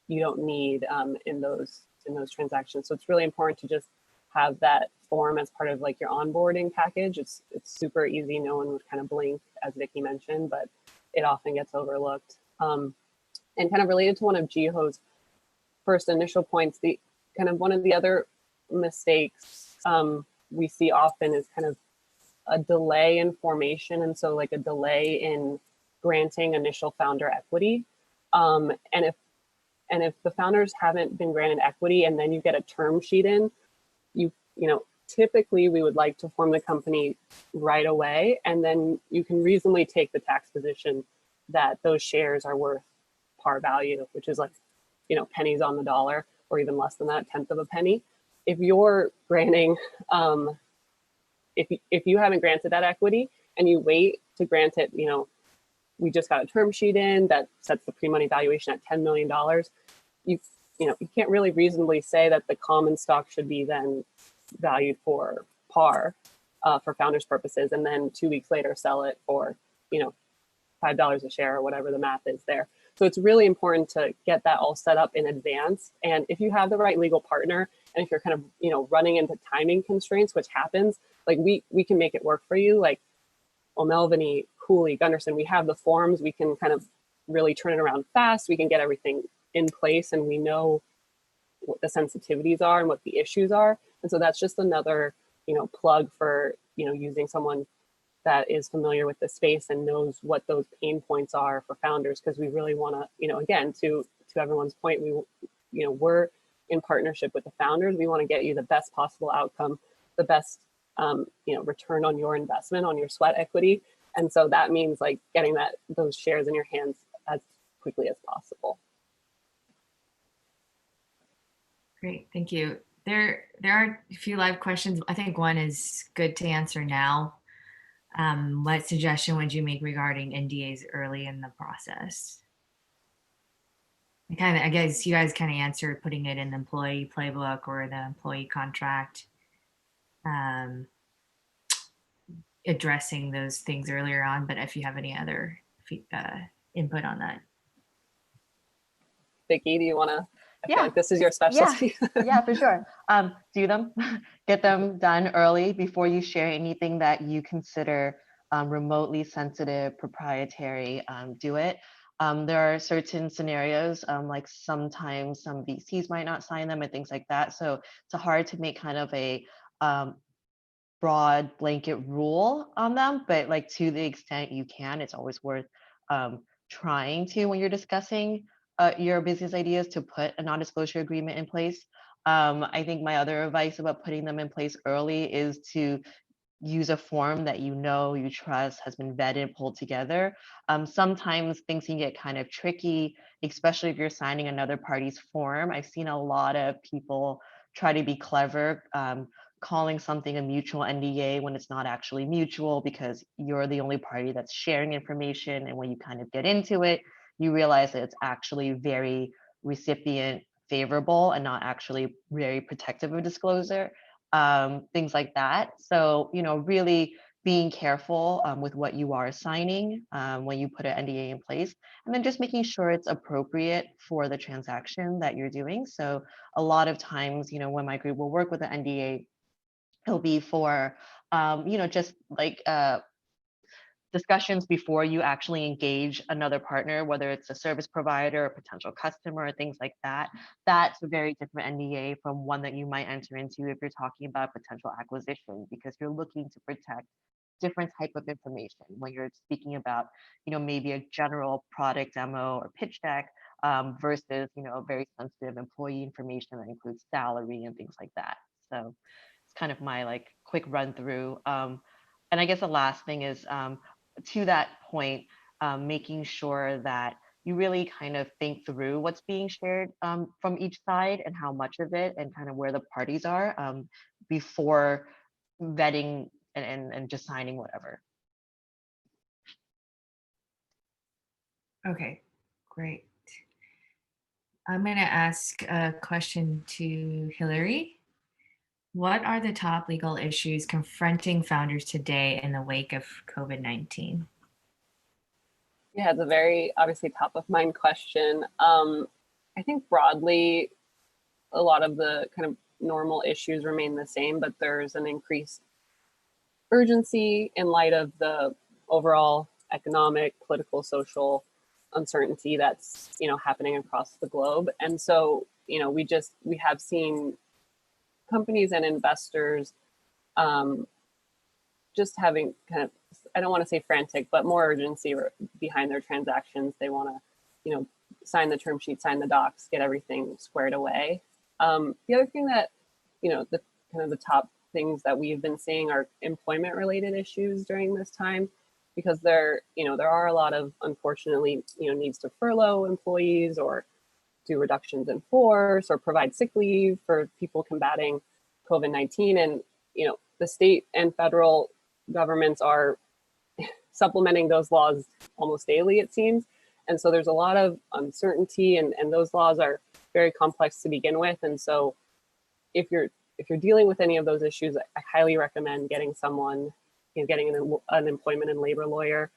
you don't need in those transactions. So it's really important to just have that form as part of like your onboarding package. It's super easy. No one would kind of blink, as Vicky mentioned, but it often gets overlooked. And kind of related to one of Jiho's first initial points, the kind of one of the other mistakes we see often is kind of a delay in formation, and so like a delay in granting initial founder equity. And if the founders haven't been granted equity and then you get a term sheet in, typically we would like to form the company right away, and then you can reasonably take the tax position that those shares are worth par value, which is like pennies on the dollar, or even less than that, 1/10 of a penny. If you're granting, if you haven't granted that equity and you wait to grant it, we just got a term sheet in that sets the pre-money valuation at $10 million. You can't really reasonably say that the common stock should be then valued for par for founders purposes, and then 2 weeks later sell it for $5 a share or whatever the math is there. So it's really important to get that all set up in advance. And if you have the right legal partner, and if you're kind of running into timing constraints, which happens, like we can make it work for you. Like O'Melveny, Cooley, Gunderson, we have the forms. We can kind of really turn it around fast. We can get everything in place, and we know what the sensitivities are and what the issues are. And so that's just another plug for using someone that is familiar with the space and knows what those pain points are for founders, because we really want to, again, to everyone's point, we're in partnership with the founders. We want to get you the best possible outcome, the best return on your investment, on your sweat equity. And so that means like getting those shares in your hands as quickly as possible. Great, thank you. There are a few live questions. I think one is good to answer now. What suggestion would you make regarding NDAs early in the process? I guess you guys kind of answered putting it in the employee playbook or the employee contract, addressing those things earlier on. But if you have any other input on that. Vicky, do you want to? Yeah, like this is your specialty. Yeah, for sure. Do them, get them done early before you share anything that you consider remotely sensitive, proprietary. Do it. There are certain scenarios, like sometimes some VCs might not sign them and things like that. So it's hard to make kind of a broad blanket rule on them, but like to the extent you can, it's always worth trying to when you're discussing your business ideas to put a non-disclosure agreement in place. I think my other advice about putting them in place early is to use a form that you know, you trust, has been vetted, pulled together. Sometimes things can get kind of tricky, especially if you're signing another party's form. I've seen a lot of people try to be clever, calling something a mutual NDA when it's not actually mutual because you're the only party that's sharing information. And when you kind of get into it, you realize that it's actually very recipient favorable and not actually very protective of disclosure, things like that. So, really being careful with what you are signing when you put an NDA in place, and then just making sure it's appropriate for the transaction that you're doing. So a lot of times, when my group will work with an NDA, it'll be for, just like discussions before you actually engage another partner, whether it's a service provider, a potential customer, things like that. That's a very different NDA from one that you might enter into if you're talking about potential acquisition, because you're looking to protect different type of information when you're speaking about, maybe a general product demo or pitch deck, versus, very sensitive employee information that includes salary and things like that. So it's kind of my like quick run through. And I guess the last thing is, to that point, making sure that you really kind of think through what's being shared from each side and how much of it and kind of where the parties are, before vetting and just signing whatever. Okay, great. I'm going to ask a question to Hillary. What are the top legal issues confronting founders today in the wake of COVID-19? Yeah, it's a very obviously top of mind question. I think broadly, a lot of the kind of normal issues remain the same, but there's an increased urgency in light of the overall economic, political, social uncertainty that's happening across the globe. And so we have seen companies and investors just having kind of, I don't want to say frantic, but more urgency behind their transactions. They want to sign the term sheet, sign the docs, get everything squared away. The other thing that the kind of the top things that we've been seeing are employment related issues during this time, because there are a lot of, unfortunately, needs to furlough employees or do reductions in force or provide sick leave for people combating COVID-19. And, the state and federal governments are supplementing those laws almost daily, it seems. And so there's a lot of uncertainty, and those laws are very complex to begin with. And so if you're dealing with any of those issues, I highly recommend getting someone, getting an employment and labor lawyer,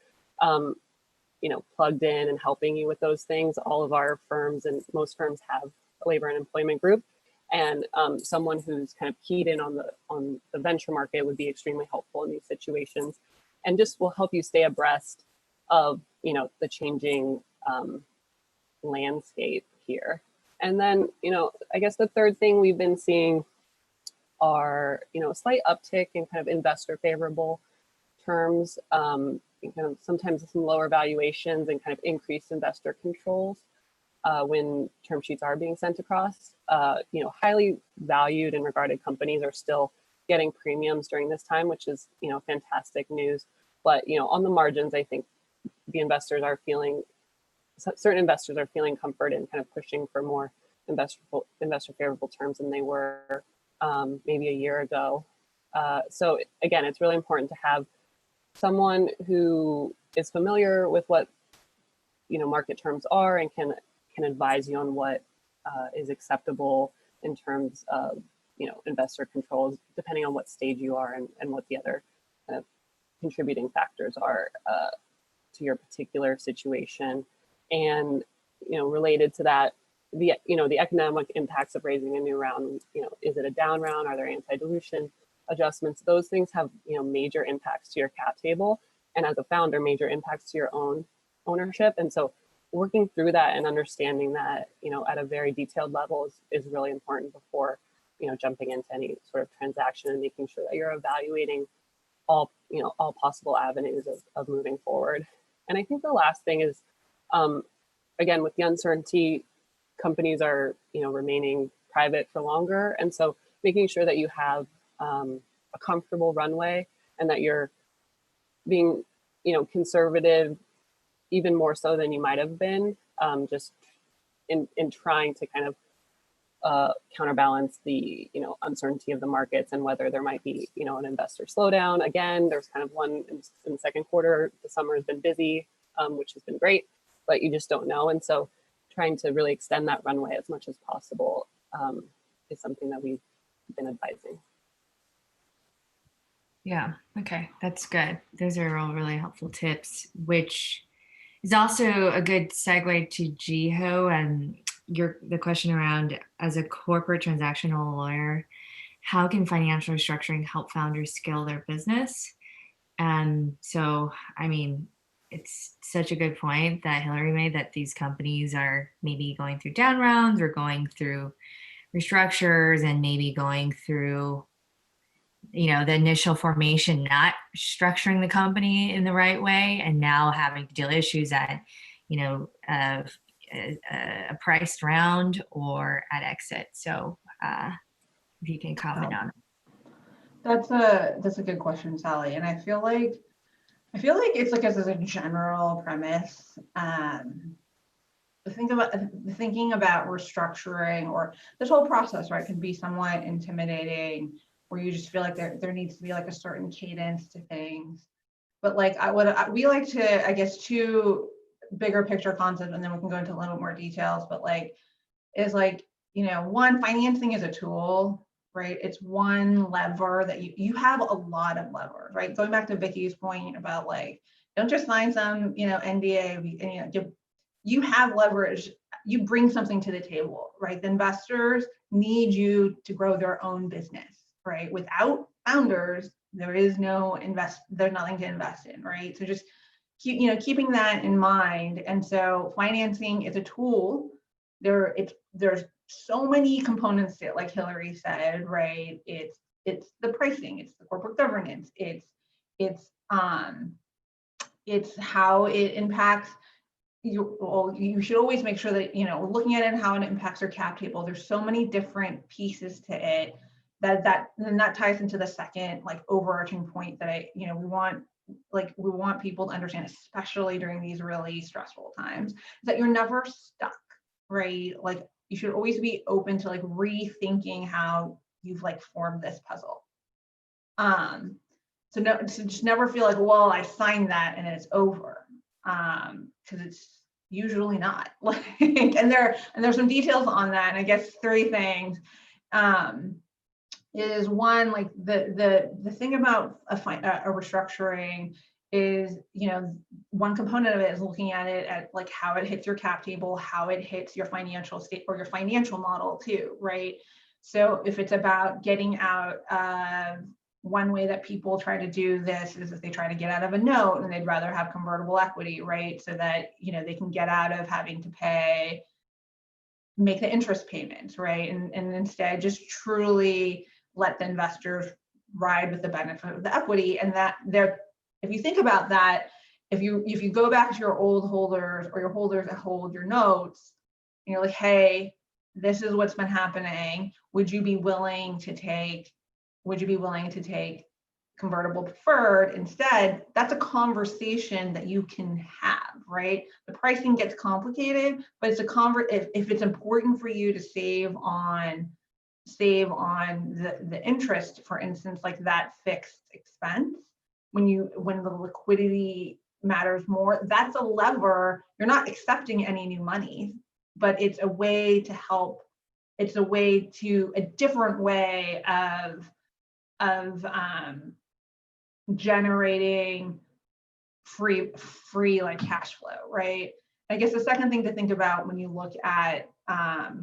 plugged in and helping you with those things. All of our firms and most firms have a labor and employment group, and someone who's kind of keyed in on the venture market would be extremely helpful in these situations, and just will help you stay abreast of the changing landscape here. And then I guess the third thing we've been seeing are a slight uptick in kind of investor favorable terms, kind of sometimes some lower valuations and kind of increased investor controls when term sheets are being sent across. Highly valued and regarded companies are still getting premiums during this time, which is fantastic news. But on the margins, I think the investors are feeling, certain investors are feeling comfort in kind of pushing for more investor favorable terms than they were maybe a year ago. So again, it's really important to have someone who is familiar with what market terms are and can advise you on what is acceptable in terms of investor controls, depending on what stage you are and what the other kind of contributing factors are to your particular situation. And related to that, the economic impacts of raising a new round, is it a down round? Are there anti-dilution adjustments? Those things have major impacts to your cap table, and as a founder, major impacts to your own ownership. And so working through that and understanding that at a very detailed level is really important before jumping into any sort of transaction, and making sure that you're evaluating all possible avenues of moving forward. And I think the last thing is again, with the uncertainty, companies are, remaining private for longer. And so making sure that you have a comfortable runway and that you're being, conservative, even more so than you might have been, just in trying to kind of counterbalance the, uncertainty of the markets and whether there might be, an investor slowdown. Again, there's kind of one in the second quarter. The summer has been busy, which has been great, but you just don't know. And so trying to really extend that runway as much as possible is something that we've been advising. Yeah, okay, that's good. Those are all really helpful tips, which is also a good segue to Jiho and the question around, as a corporate transactional lawyer, how can financial restructuring help founders scale their business? And so, I mean, it's such a good point that Hillary made, that these companies are maybe going through down rounds or going through restructures and maybe going through, the initial formation, not structuring the company in the right way, and now having to deal issues at, a priced round or at exit. So if you can comment on it. That's a good question, Sally. And I feel like it's like, as a general premise, thinking about restructuring, or this whole process, right, can be somewhat intimidating, where you just feel like there needs to be like a certain cadence to things. But like we like to, I guess, two bigger picture concepts, and then we can go into a little more details, but like, is like, one, financing is a tool, right? It's one lever that you have a lot of levers, right? Going back to Vicky's point about like, don't just sign some, NDA, and, you have leverage, you bring something to the table, right? The investors need you to grow their own business, right? Without founders, there's nothing to invest in, right? So just keeping that in mind. And so financing is a tool. There's so many components to it, like Hillary said, right? It's the pricing, it's the corporate governance, it's how it impacts you should always make sure that, looking at it and how it impacts your cap table. There's so many different pieces to it that ties into the second, like, overarching point that we want people to understand, especially during these really stressful times, that you're never stuck, right? Like, you should always be open to like rethinking how you've like formed this puzzle. So just never feel like, well, I signed that and it's over. Because it's usually not. and there's some details on that. And I guess three things is one, like the thing about a restructuring is, one component of it is looking at it at like how it hits your cap table, how it hits your financial state or your financial model too, right? So if it's about getting out of, one way that people try to do this is if they try to get out of a note and they'd rather have convertible equity, right? So that, they can get out of having to make the interest payments, right? And instead just truly let the investors ride with the benefit of the equity. And that if you think about that, if you go back to your old holders or your holders that hold your notes, and you're like, hey, this is what's been happening. Would you be willing to take convertible preferred instead? That's a conversation that you can have, right? The pricing gets complicated, but it's if it's important for you to save on the interest, for instance, like that fixed expense, when the liquidity matters more, that's a lever. You're not accepting any new money, but it's a way to help. It's a different way of generating free like cash flow, right? I guess the second thing to think about when you look at like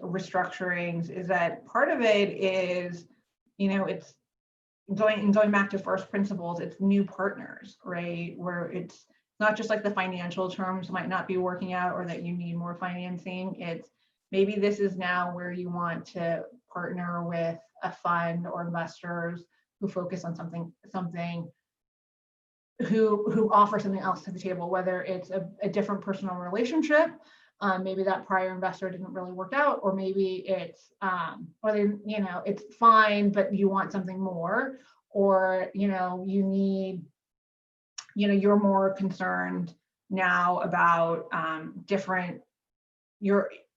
restructurings is that part of it is, it's going back to first principles. It's new partners, right? Where it's not just like the financial terms might not be working out or that you need more financing. It's maybe this is now where you want to partner with a fund or investors who focus on something who offer something else to the table, whether it's a different personal relationship. Maybe that prior investor didn't really work out, or maybe it's, or they, it's fine, but you want something more, or, you need, you're more concerned now about different,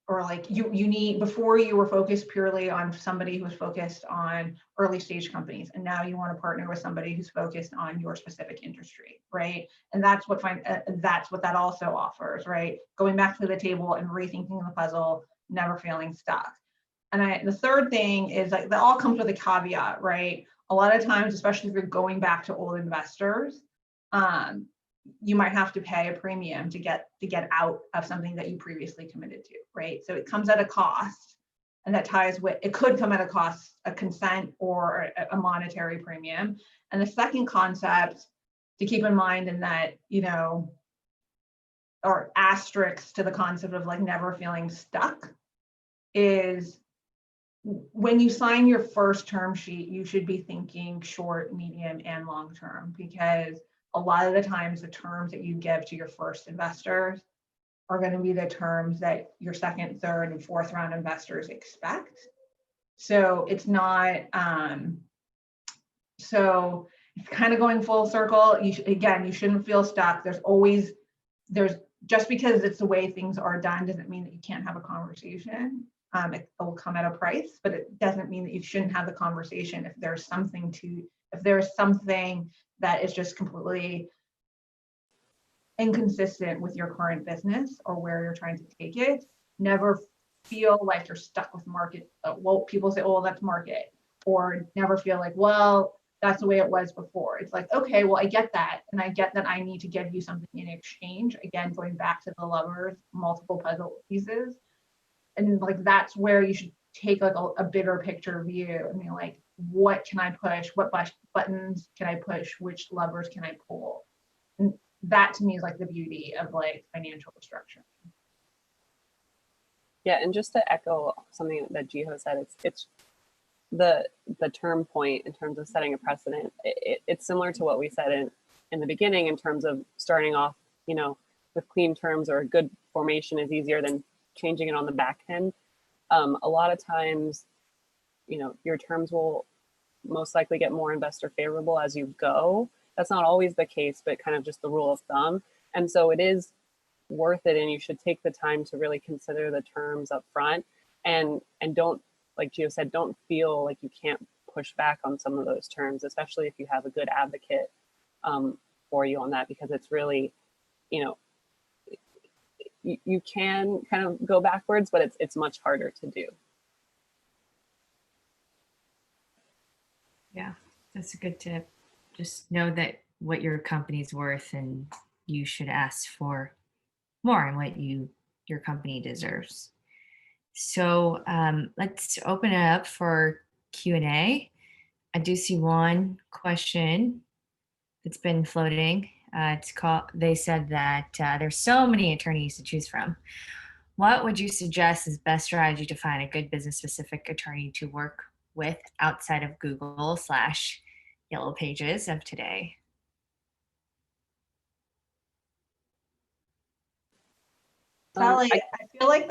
or like you need, before you were focused purely on somebody who was focused on early stage companies, and now you want to partner with somebody who's focused on your specific industry, right? And that's what that also offers, right? Going back to the table and rethinking the puzzle, never feeling stuck. And the third thing is, like, that all comes with a caveat, right? A lot of times, especially if you're going back to old investors, you might have to pay a premium to get out of something that you previously committed to, right? So it comes at a cost, and that ties with, it could come at a cost, a consent or a monetary premium. And the second concept to keep in mind, in that, or asterisks to the concept of like never feeling stuck, is when you sign your first term sheet, you should be thinking short, medium, and long term, because a lot of the times the terms that you give to your first investors are going to be the terms that your second, third, and fourth round investors expect. So it's not, so it's kind of going full circle. You shouldn't feel stuck. Just because it's the way things are done doesn't mean that you can't have a conversation. It will come at a price, but it doesn't mean that you shouldn't have the conversation if there's something that is just completely inconsistent with your current business or where you're trying to take it. Never feel like you're stuck with market. Well, people say, oh, that's market. Or never feel like, well, that's the way it was before. It's like, okay, well, I get that. And I get that I need to give you something in exchange. Again, going back to the lovers, multiple puzzle pieces. And like, that's where you should take like a bigger picture view. I mean, like, what can I push? What buttons can I push? Which levers can I pull? And that to me is like the beauty of like financial structure. Yeah, and just to echo something that Jiho said, it's the term point in terms of setting a precedent. It's similar to what we said in the beginning in terms of starting off, with clean terms, or a good formation is easier than changing it on the back end. A lot of times, your terms will most likely get more investor favorable as you go. That's not always the case, but kind of just the rule of thumb. And so it is worth it, and you should take the time to really consider the terms up front, and don't, like Gio said, don't feel like you can't push back on some of those terms, especially if you have a good advocate for you on that, because it's really, you can kind of go backwards, but it's much harder to do. Yeah, that's a good tip. Just know that what your company's worth, and you should ask for more and what your company deserves. So let's open it up for Q&A. I do see one question that's been floating. They said that there's so many attorneys to choose from. What would you suggest is best strategy to find a good business specific attorney to work with outside of Google/Yellow Pages of today? Sally, I feel like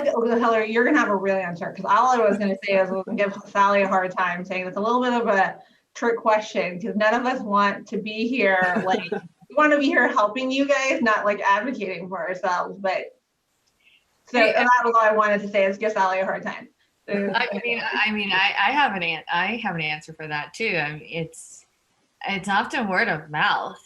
Hillary, you're gonna have a real answer, because all I was gonna say is we'll give Sally a hard time, saying it's a little bit of a trick question, because none of us want to be here, like, we want to be here helping you guys, not like advocating for ourselves. But so, and that was all I wanted to say, is give Sally a hard time. I have an answer for that too. I mean, it's often word of mouth.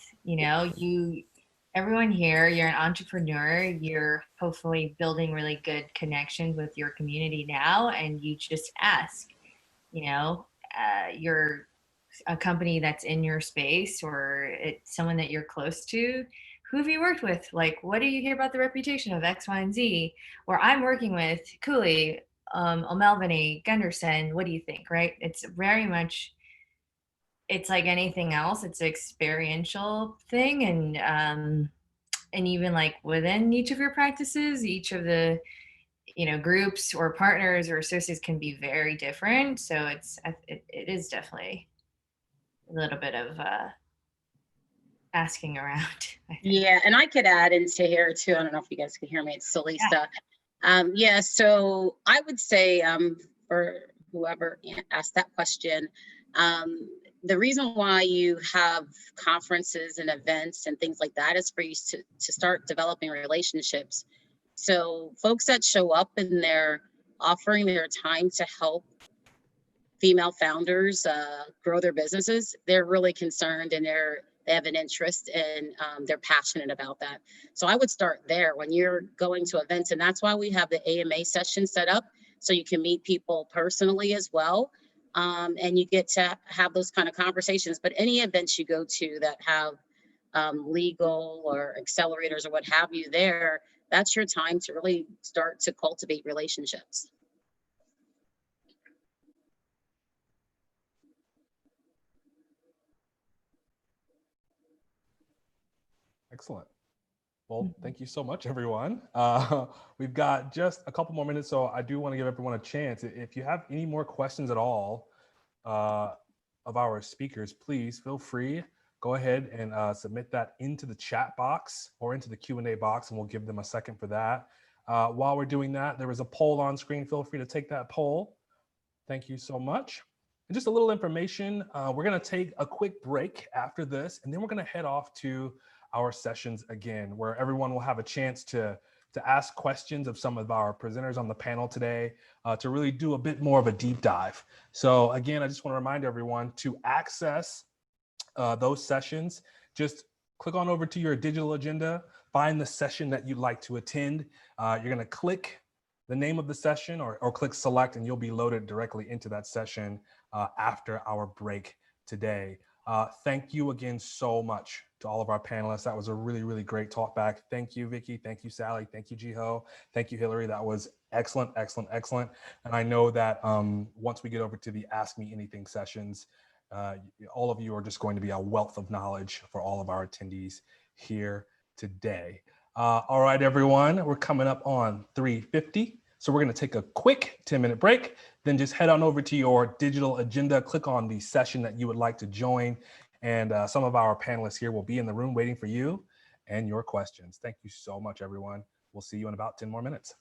Everyone here, you're an entrepreneur, you're hopefully building really good connections with your community now, and you just ask, you're a company that's in your space, or it's someone that you're close to. Who have you worked with? Like, what do you hear about the reputation of X, Y, and Z? Or I'm working with Cooley, O'Melveny, Gunderson. What do you think, right? It's very much, it's like anything else. It's an experiential thing, and even like within each of your practices, each of the groups or partners or associates can be very different. So it is definitely a little bit of asking around. I think. Yeah, and I could add into here too. I don't know if you guys can hear me. It's Salisa. Yeah, so I would say for whoever asked that question, the reason why you have conferences and events and things like that is for you to start developing relationships. So folks that show up and they're offering their time to help female founders grow their businesses, they're really concerned and they have an interest and they're passionate about that. So I would start there when you're going to events, and that's why we have the AMA session set up, so you can meet people personally as well, and you get to have those kind of conversations. But any events you go to that have legal or accelerators or what have you there, that's your time to really start to cultivate relationships. Excellent. Well, thank you so much, everyone. We've got just a couple more minutes, so I do want to give everyone a chance. If you have any more questions at all of our speakers, please feel free. Go ahead and submit that into the chat box or into the Q&A box, and we'll give them a second for that. While we're doing that, there is a poll on screen. Feel free to take that poll. Thank you so much. And just a little information, we're going to take a quick break after this, and then we're going to head off to our sessions again, where everyone will have a chance to ask questions of some of our presenters on the panel today, to really do a bit more of a deep dive. So again, I just want to remind everyone to access those sessions. Just click on over to your digital agenda, find the session that you'd like to attend. You're going to click the name of the session or click select, and you'll be loaded directly into that session after our break today. Thank you again so much to all of our panelists. That was a really, really great talk back. Thank you, Vicki. Thank you, Sally. Thank you, Jiho. Thank you, Hillary. That was excellent, excellent, excellent. And I know that once we get over to the Ask Me Anything sessions, all of you are just going to be a wealth of knowledge for all of our attendees here today. All right, everyone, we're coming up on 3:50. So we're going to take a quick 10-minute break, then just head on over to your digital agenda, click on the session that you would like to join. And some of our panelists here will be in the room waiting for you and your questions. Thank you so much, everyone. We'll see you in about 10 more minutes.